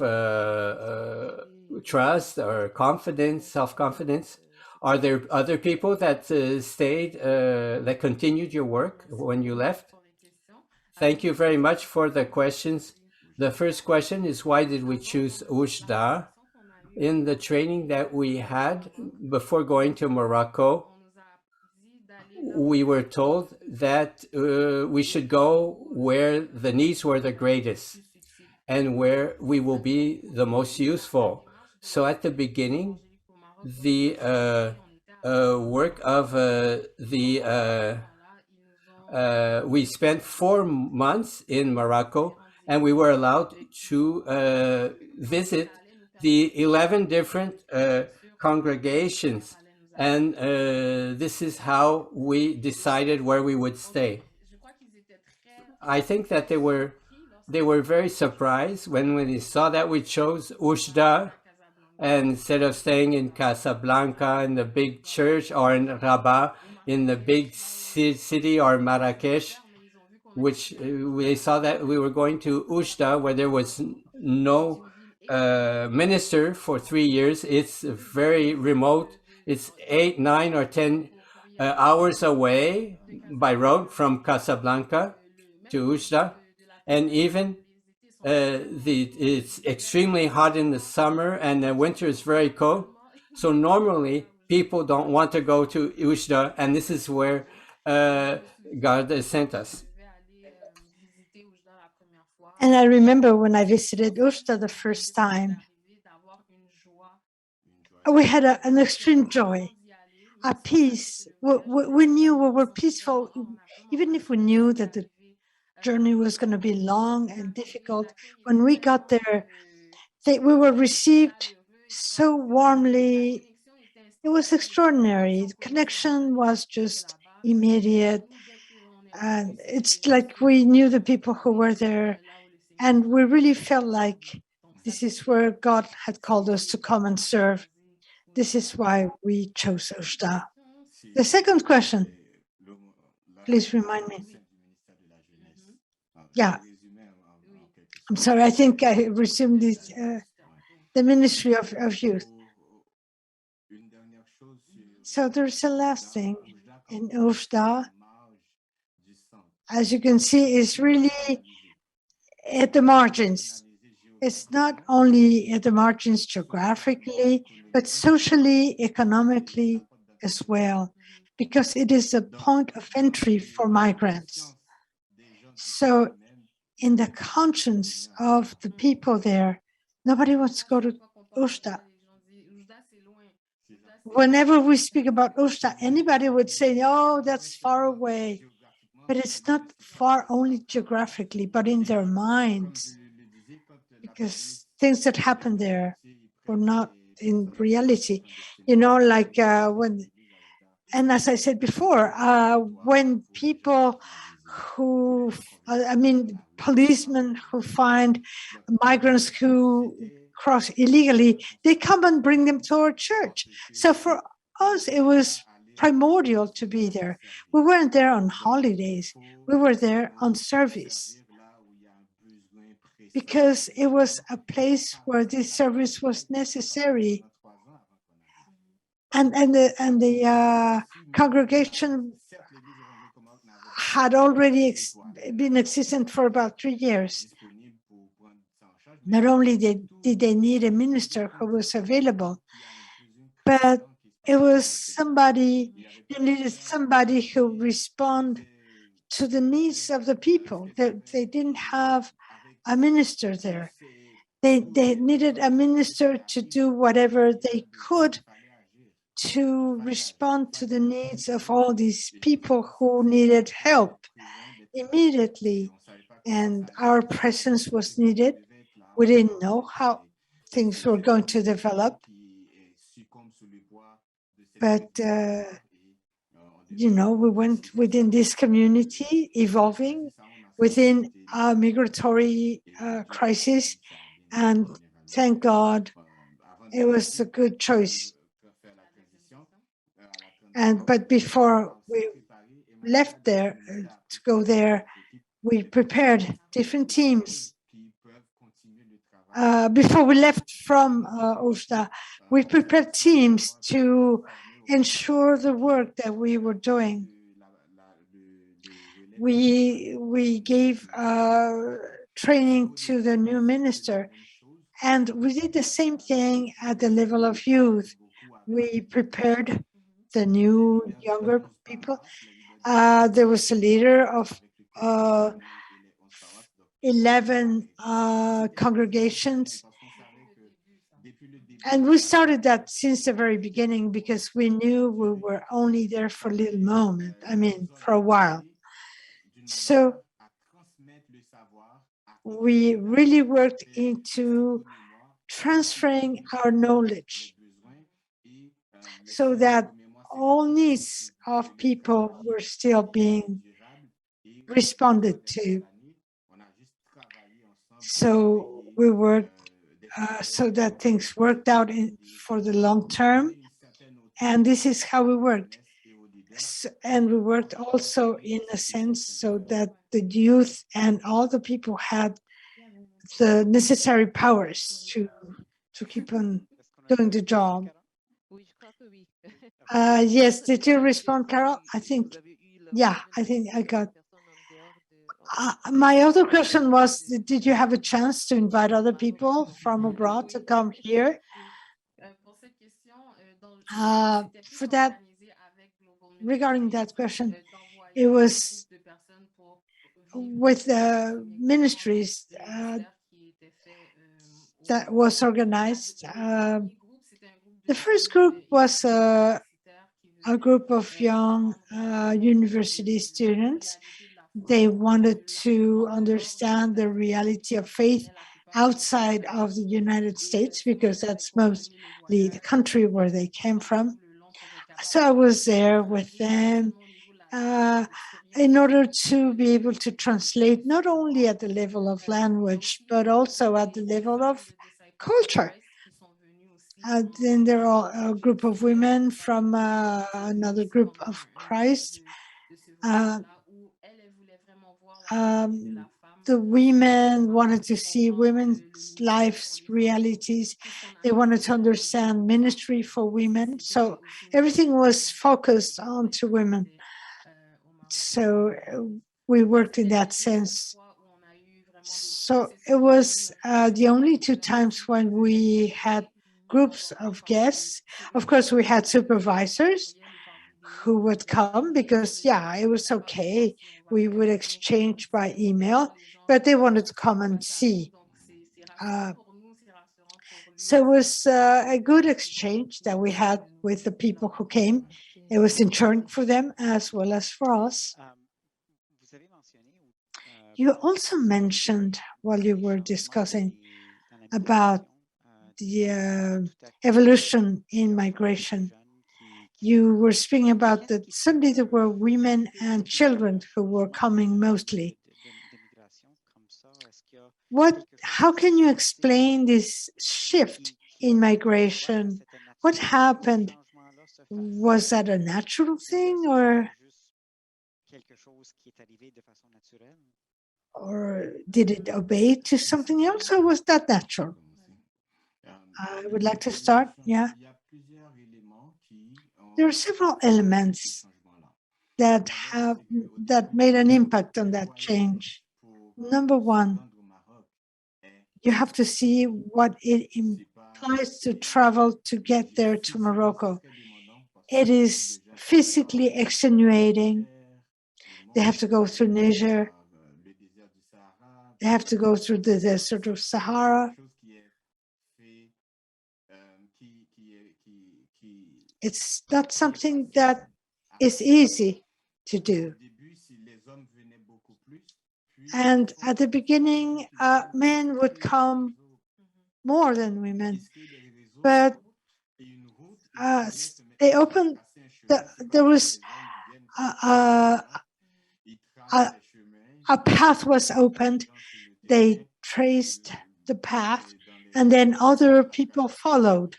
trust or confidence, self-confidence. Are there other people that stayed, that continued your work when you left? Thank you very much for the questions. The first question is, why did we choose Oujda? In the training that we had before going to Morocco, we were told that we should go where the needs were the greatest and where we will be the most useful. So at the beginning, the work of we spent 4 months in Morocco, and we were allowed to visit the 11 different congregations. And this is how we decided where we would stay. I think that they were very surprised when they saw that we chose Oujda, and instead of staying in Casablanca in the big church, or in Rabat in the big city, or Marrakesh, which they saw that we were going to Oujda, where there was no minister for 3 years. It's very remote. It's 8, 9, or 10 hours away by road from Casablanca to Oujda, and even it's extremely hot in the summer, and the winter is very cold. So normally people don't want to go to Oujda, and this is where God sent us. And I remember when I visited Usda the first time, we had an extreme joy, a peace. We knew we were peaceful, even if we knew that the journey was going to be long and difficult. When we got there, we were received so warmly. It was extraordinary. The connection was just immediate. And it's like we knew the people who were there, and we really felt like this is where God had called us to come and serve. This is why we chose Usda. The second question, please remind me. Yeah, I'm sorry, I think I resumed this, the Ministry of Youth. So there's a last thing in Usda. As you can see, is really at the margins. It's not only at the margins geographically, but socially, economically as well, because it is a point of entry for migrants. So in the conscience of the people there, nobody wants to go to Usda. Whenever we speak about Usda, anybody would say, oh, that's far away. But it's not far only geographically, but in their minds, because things that happen there were not in reality. You know, like when, and as I said before, when people who, policemen who find migrants who cross illegally, they come and bring them to our church. So for us, it was primordial to be there. We weren't there on holidays. We were there on service, because it was a place where this service was necessary. And the congregation had already been existent for about 3 years. Not only did they need a minister who was available, but it was somebody, they needed somebody who respond to the needs of the people. They didn't have a minister there. They needed a minister to do whatever they could to respond to the needs of all these people who needed help immediately. And our presence was needed. We didn't know how things were going to develop. But, you know, we went within this community, evolving within a migratory crisis. And thank God, it was a good choice. But before we left there to go there, we prepared different teams. Before we left from Usda, we prepared teams to ensure the work that we were doing. We gave training to the new minister, and we did the same thing at the level of youth. We prepared the new younger people. There was a leader of 11 congregations. And we started that since the very beginning, because we knew we were only there for a little moment, for a while. So we really worked into transferring our knowledge so that all needs of people were still being responded to. So we worked so that things worked out for the long term. And this is how we worked. And we worked also in a sense so that the youth and all the people had the necessary powers to keep on doing the job. Yes, did you respond, Carol? I think I got. My other question was, did you have a chance to invite other people from abroad to come here? For that, regarding that question, it was with the ministries that was organized. The first group was a group of young university students. They wanted to understand the reality of faith outside of the United States, because that's mostly the country where they came from. So I was there with them in order to be able to translate not only at the level of language, but also at the level of culture. Then there are a group of women from another group of Christ. Uh, um, the women wanted to see women's lives, realities. They wanted to understand ministry for women. So everything was focused on to women. So we worked in that sense. So it was the only two times when we had groups of guests. Of course, we had supervisors who would come because, yeah, it was okay. We would exchange by email, but they wanted to come and see. So it was a good exchange that we had with the people who came. It was encouraging for them as well as for us. You also mentioned while you were discussing about the evolution in migration. You were speaking about that suddenly there were women and children who were coming mostly. How can you explain this shift in migration? What happened? Was that a natural thing, or did it obey to something else, or was that natural? I would like to start. Yeah. There are several elements that made an impact on that change. Number one, you have to see what it implies to travel to get there to Morocco. It is physically extenuating. They have to go through Niger. They have to go through the desert of Sahara. It's not something that is easy to do. And at the beginning, men would come more than women, but they opened, there was a path was opened. They traced the path, and then other people followed.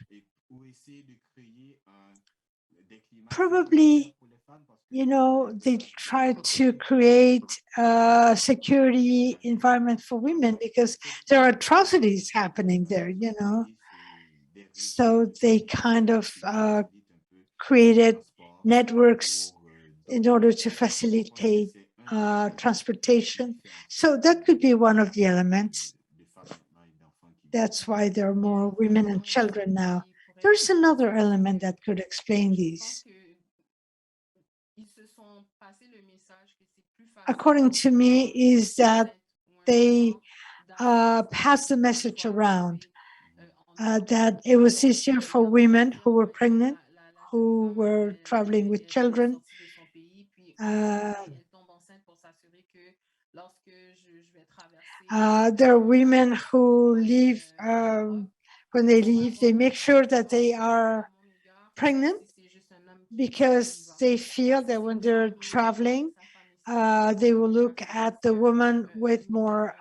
Probably, they tried to create a security environment for women because there are atrocities happening there, So they kind of created networks in order to facilitate transportation. So that could be one of the elements. That's why there are more women and children now. There's another element that could explain these. According to me, is that they passed the message around that it was easier for women who were pregnant, who were traveling with children. There are women who leave, when they leave, they make sure that they are pregnant because they feel that when they're traveling, they will look at the woman with more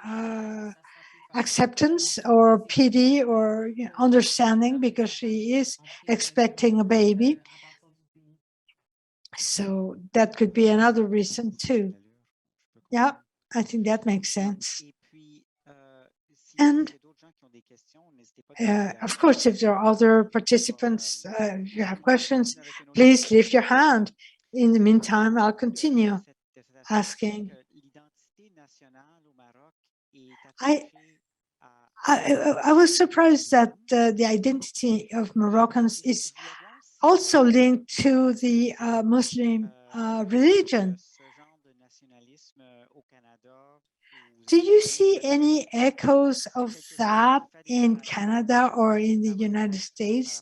acceptance or pity or understanding because she is expecting a baby. So that could be another reason too. Yeah, I think that makes sense. And of course, if there are other participants, if you have questions, please lift your hand. In the meantime, I'll continue asking. I was surprised that the identity of Moroccans is also linked to the Muslim religion. Do you see any echoes of that in Canada or in the United States?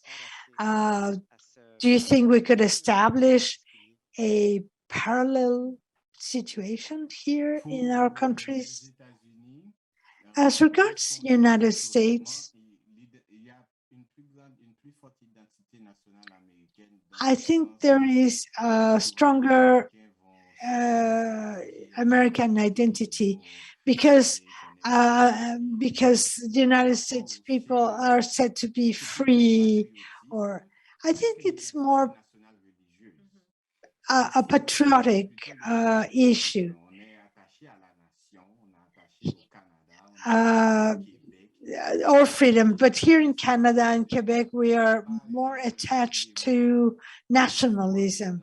Do you think we could establish a parallel situation here in our countries? As regards the United States, I think there is a stronger American identity because the United States people are said to be free, or I think it's more a patriotic issue. Or freedom, but here in Canada and Quebec, we are more attached to nationalism.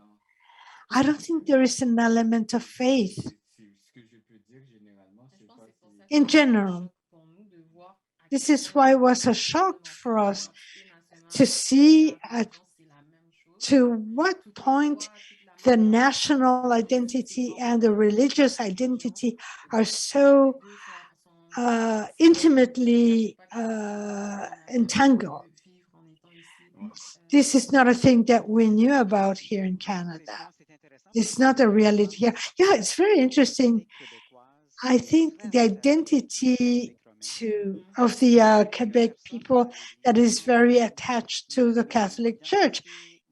I don't think there is an element of faith in general. This is why it was a shock for us to see to what point the national identity and the religious identity are so intimately entangled. This is not a thing that we knew about here in Canada. It's not a reality here. Yeah, it's very interesting. I think the identity of the Quebec people that is very attached to the Catholic Church,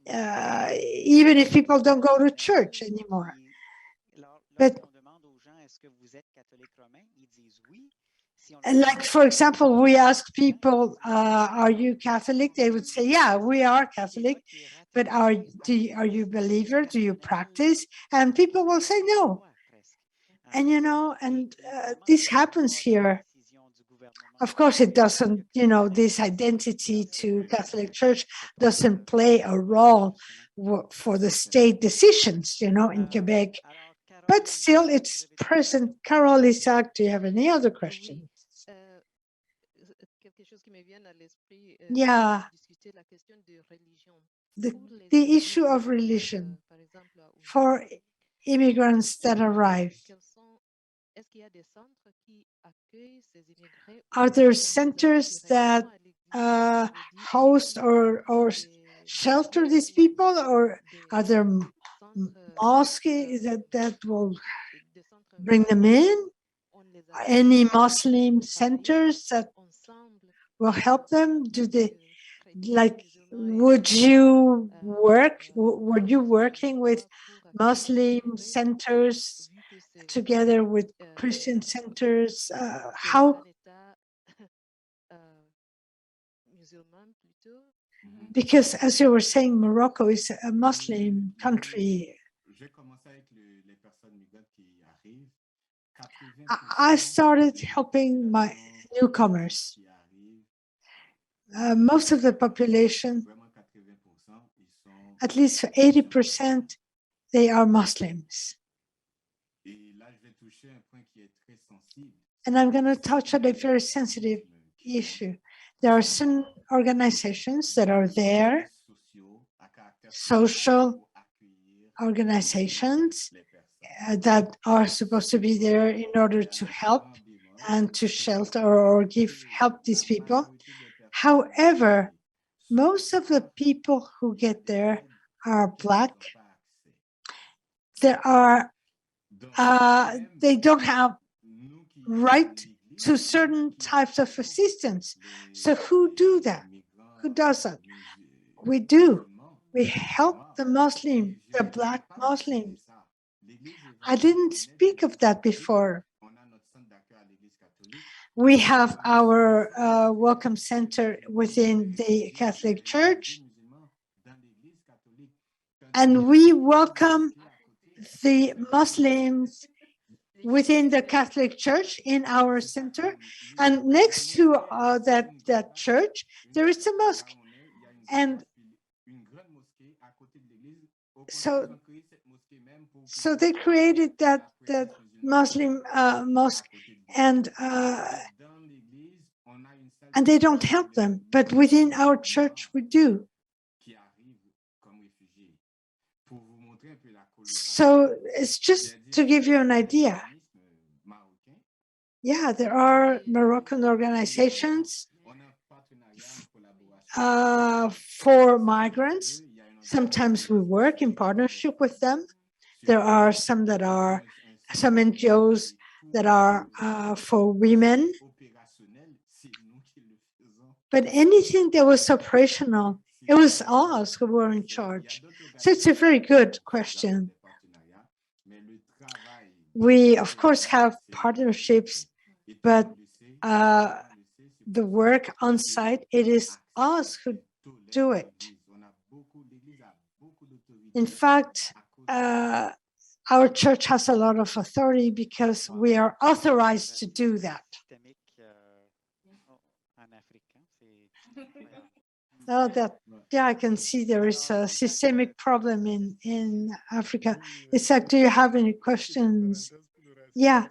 even if people don't go to church anymore. But like, for example, we ask people, are you Catholic? They would say, yeah, we are Catholic, but are you believer? Do you practice? And people will say no. And, you know, and this happens here. Of course, it doesn't, you know, this identity to Catholic Church doesn't play a role for the state decisions, you know, in Quebec. But still, it's present. Carol, Isaac, do you have any other questions? Yeah, the issue of religion for immigrants that arrive. Are there centers that host or shelter these people, or are there mosques that will bring them in? Any Muslim centers that will help them? Do they, like, were you working with Muslim centers together with Christian centers? How? Because as you were saying, Morocco is a Muslim country. I started helping my newcomers. Most of the population, at least 80%, they are Muslims. And I'm going to touch on a very sensitive issue. There are some organizations that are there, social organizations that are supposed to be there in order to help and to shelter or help these people. However, most of the people who get there are Black. There are, they don't have right to certain types of assistance. So who do that? Who does that? We do. We help the Muslim, the Black Muslims. I didn't speak of that before. We have our welcome center within the Catholic Church, and we welcome the Muslims within the Catholic Church in our center. And next to that church, there is a mosque. And so they created that Muslim mosque, and they don't help them, but within our church we do. So it's just to give you an idea. Yeah, there are Moroccan organizations for migrants. Sometimes we work in partnership with them. There are some NGOs that are for women But anything that was operational, it was us who were in charge. So it's a very good question. We, of course, have partnerships, but the work on site, it is us who do it. In fact, our church has a lot of authority because we are authorized to do that. Oh, that, yeah, I can see there is a systemic problem in Africa. It's like, do you have any questions? Yeah.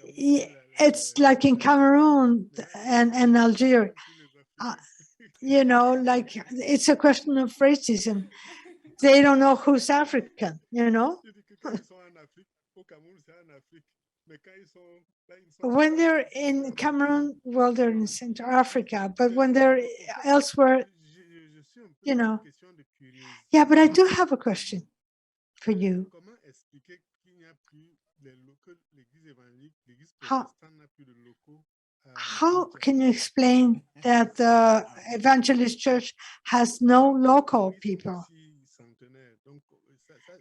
It's like in Cameroon and Algeria. You know, like it's a question of racism. They don't know who's African, you know? When they're in Cameroon, well, they're in Central Africa, but when they're elsewhere, you know. Yeah, but I do have a question for you. How can you explain that the evangelist church has no local people?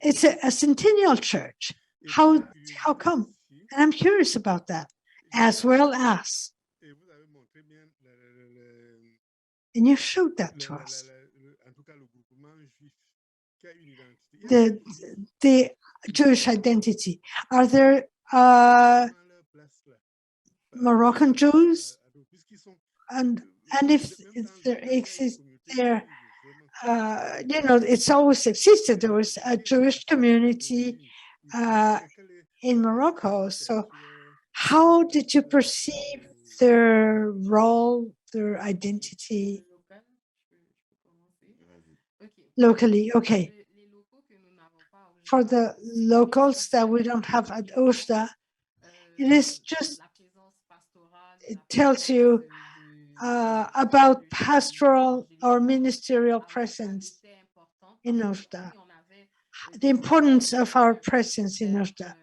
It's a centennial church. How come? And I'm curious about that, as well as. And you showed that to us. The Jewish identity. Are there Moroccan Jews? And if there exists there, you know, it's always existed. There was a Jewish community in Morocco. So how did you perceive their role, their identity locally? Okay. For the locals that we don't have at Usda, it is just, it tells you about pastoral or ministerial presence in Usda, the importance of our presence in Usda.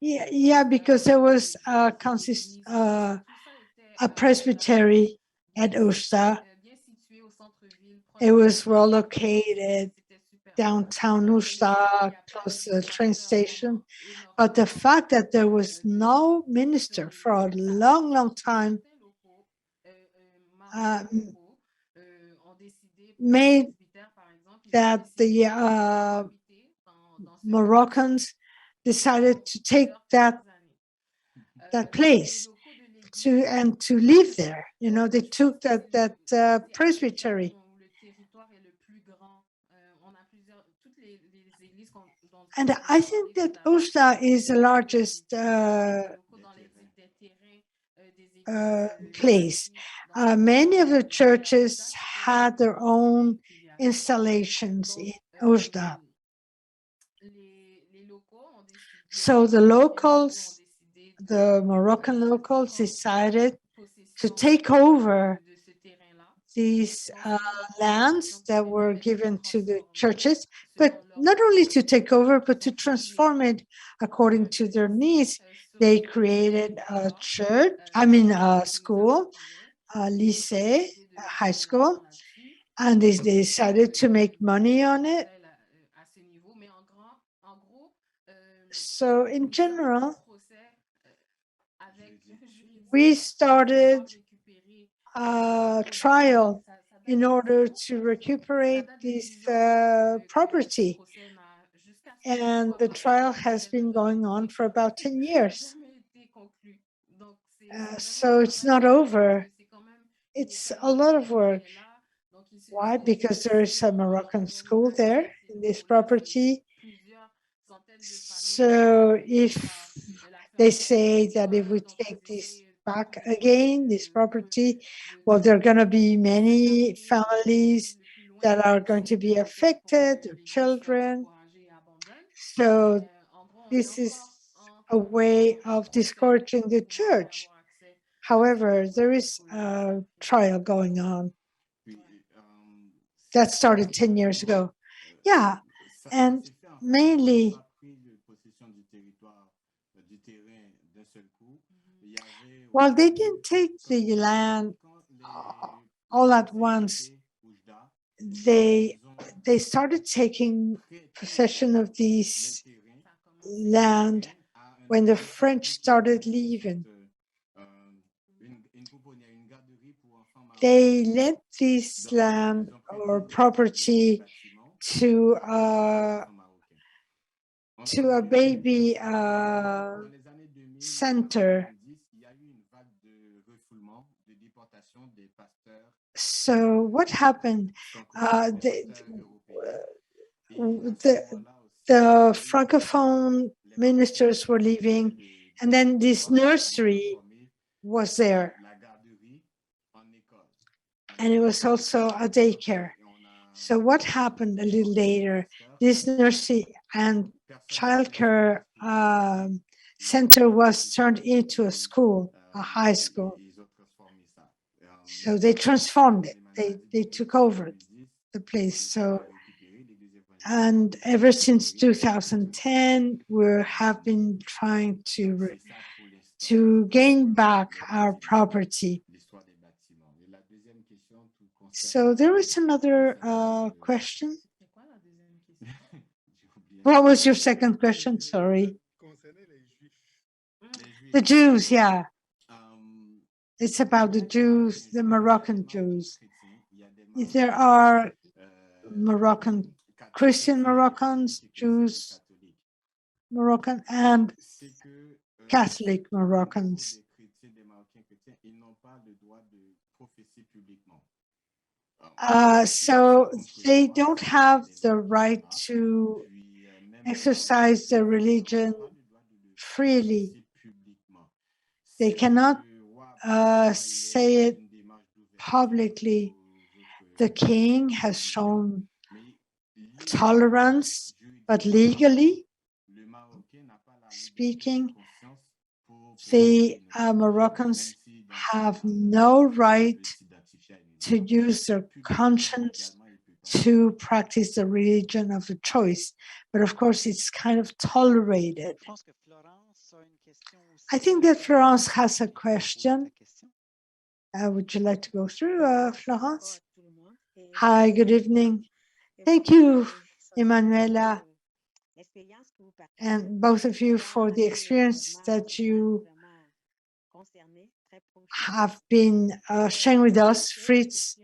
Yeah, because there was a presbytery at Usda. It was well located downtown Usda, close to the train station. But the fact that there was no minister for a long, long time made that the Moroccans decided to take that place to live there. You know, they took that presbytery. And I think that Usda is the largest place. Many of the churches had their own installations in Usda. So the locals, the Moroccan locals, decided to take over these lands that were given to the churches, but not only to take over, but to transform it according to their needs. They created a church, a school, a lycée, a high school, and they decided to make money on it. So in general, we started a trial in order to recuperate this property. And the trial has been going on for about 10 years. So it's not over. It's a lot of work. Why? Because there is a Moroccan school there in this property. So if they say that if we take this back again, this property, well, there are going to be many families that are going to be affected, their children. So this is a way of discouraging the church. However, there is a trial going on that started 10 years ago. Yeah, and mainly Well, they didn't take the land all at once. They started taking possession of these land when the French started leaving. They lent this land or property to a baby center. So what happened? The Francophone ministers were leaving, and then this nursery was there. And it was also a daycare. So what happened a little later, this nursery and childcare center was turned into a school, a high school. So they transformed it. They took over the place. So, and ever since 2010, we have been trying to gain back our property. So there was another question. What was your second question? Sorry. The Jews, yeah. It's about the Jews, the Moroccan Jews. There are Moroccan, Christian Moroccans, Jews, Moroccan, and Catholic Moroccans. So they don't have the right to exercise their religion freely. They cannot say it publicly. The king has shown tolerance, but legally speaking, the Moroccans have no right to use their conscience to practice the religion of the choice. But of course, it's kind of tolerated. I think that Florence has a question. Would you like to go through, Florence? Hi, good evening. Thank you, Emmanuela, and both of you for the experience that you have been sharing with us. Fritz,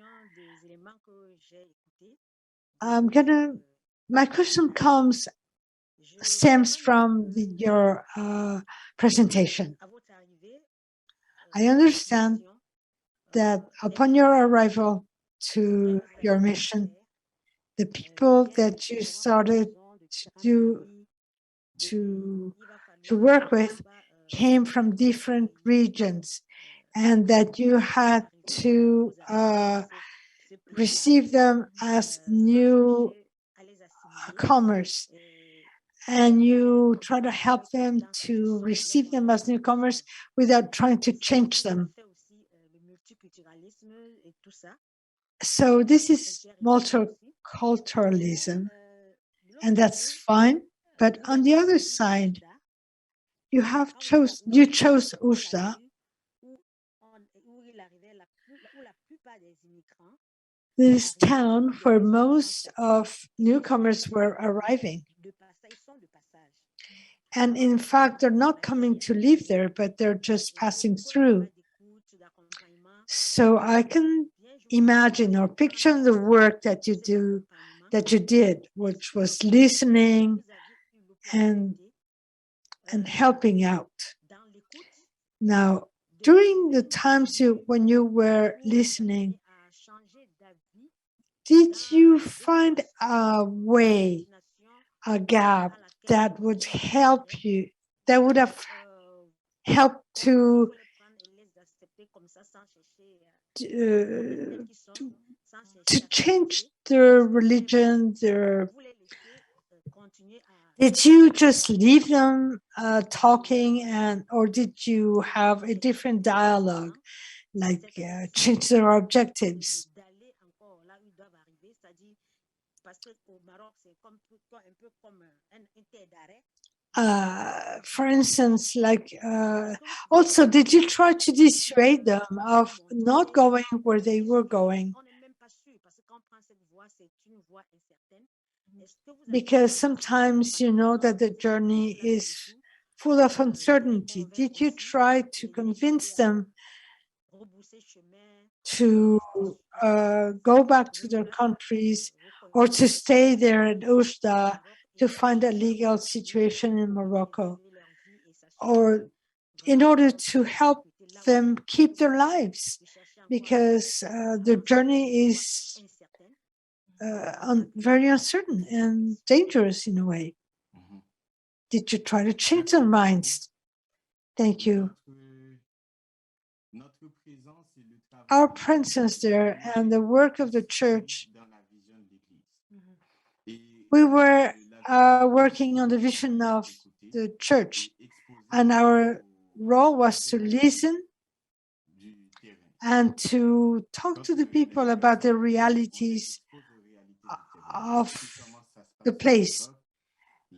my question stems from your presentation. I understand that upon your arrival to your mission, the people that you started to work with came from different regions, and that you had to receive them as newcomers, and you try to help them to receive them as newcomers without trying to change them. So this is multiculturalism, and that's fine. But on the other side, you chose Usda, this town where most of newcomers were arriving. And in fact, they're not coming to live there, but they're just passing through. So I can imagine or picture the work that you did, which was listening and helping out. Now, during the times when you were listening, did you find a way, a gap that would help you, that would have helped to change their religion, did you just leave them talking, or did you have a different dialogue, like change their objectives? For instance, like also, did you try to dissuade them of not going where they were going? Because sometimes you know that the journey is full of uncertainty. Did you try to convince them to go back to their countries or to stay there at Oujda to find a legal situation in Morocco, or in order to help them keep their lives, because the journey is very uncertain and dangerous in a way? Did you try to change their minds? Thank you. Our presence there and the work of the church, we were working on the vision of the church, and our role was to listen and to talk to the people about the realities of the place.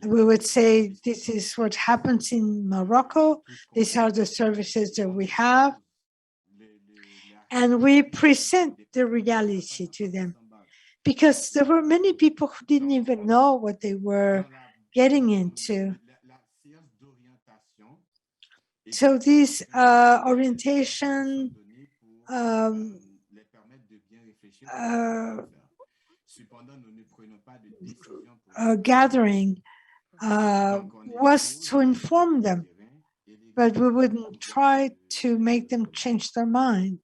We would say, this is what happens in Morocco, these are the services that we have, and we present the reality to them, because there were many people who didn't even know what they were getting into. So this orientation gathering was to inform them, but we wouldn't try to make them change their mind.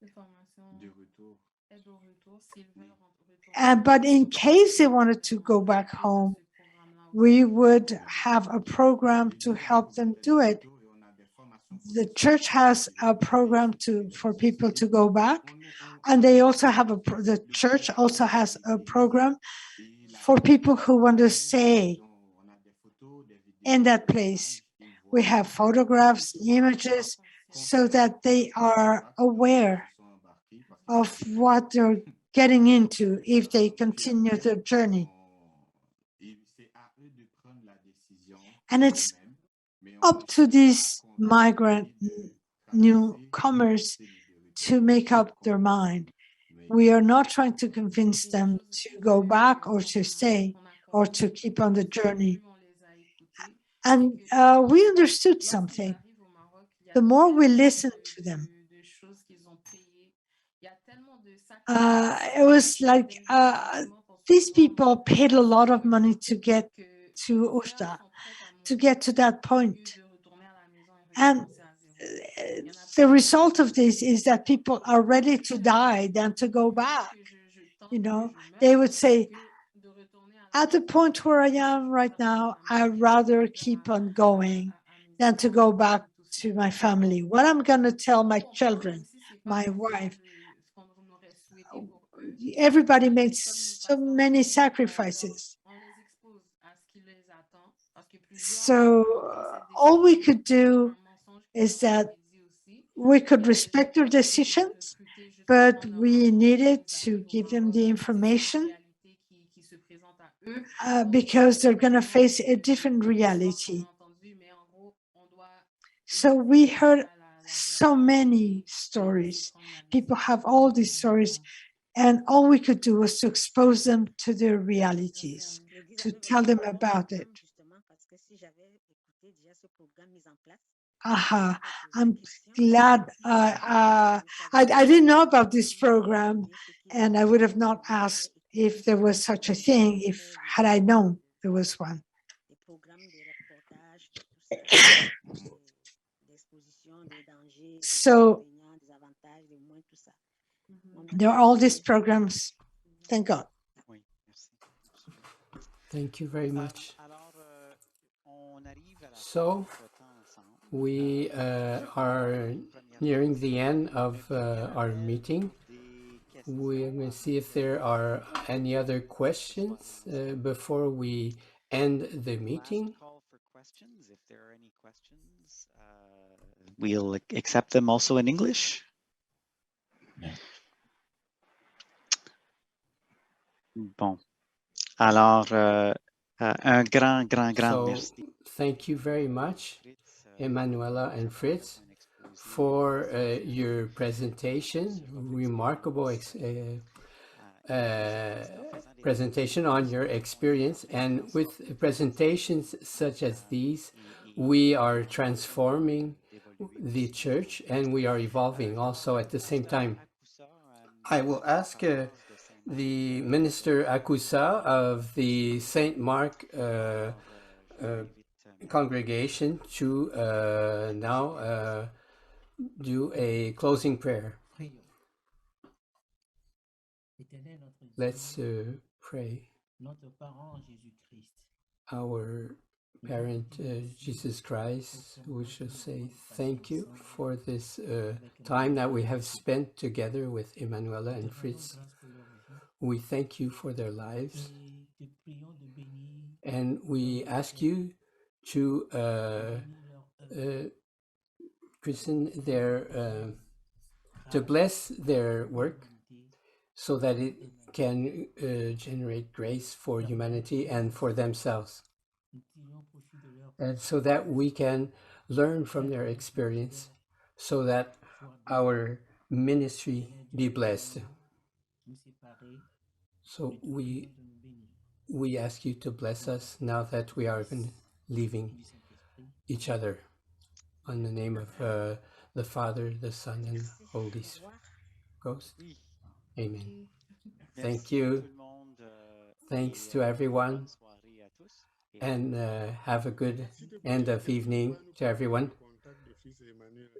But in case they wanted to go back home, we would have a program to help them do it. The church has a program for people to go back, and they also have the church also has a program for people who want to stay in that place. We have photographs, images, so that they are aware of what they're getting into if they continue their journey. And it's up to these migrant newcomers to make up their mind. We are not trying to convince them to go back or to stay or to keep on the journey. And we understood something. The more we listened to them, it was like these people paid a lot of money to get to Oujda, to get to that point. And the result of this is that people are ready to die than to go back. You know, they would say, at the point where I am right now, I'd rather keep on going than to go back to my family. What I'm going to tell my children, my wife, everybody makes so many sacrifices. So all we could do is that we could respect their decisions, but we needed to give them the information because they're going to face a different reality. So we heard so many stories. People have all these stories, and all we could do was to expose them to their realities, to tell them about it. I'm glad. I didn't know about this program, and I would have not asked if there was such a thing if had I known there was one. So there are all these programs. Thank God. Thank you very much. So we are nearing the end of our meeting. We're going to see if there are any other questions before we end the meeting. If there are any questions, we'll accept them also in English. Bon. Alors, Un grand So merci. thank you very much, Fritz, Emmanuela and Fritz, for your presentation, remarkable presentation on your experience. And with presentations such as these, we are transforming the church and we are evolving also at the same time. I will ask the Minister Akusa of the St. Mark congregation to now do a closing prayer. Let's pray. Our parent, Jesus Christ, we shall say thank you for this time that we have spent together with Emmanuela and Fritz. We thank you for their lives, and we ask you to christen their, to bless their work so that it can generate grace for humanity and for themselves, and so that we can learn from their experience so that our ministry be blessed. So we ask you to bless us now that we are leaving each other. In the name of the Father, the Son, and Holy Ghost. Amen. Thank you. Thanks to everyone. And have a good end of evening to everyone.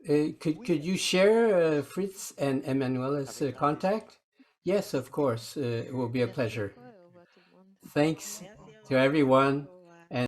Could you share Fritz and Emmanuela's contact? Yes, of course. It will be a pleasure. Thanks to everyone.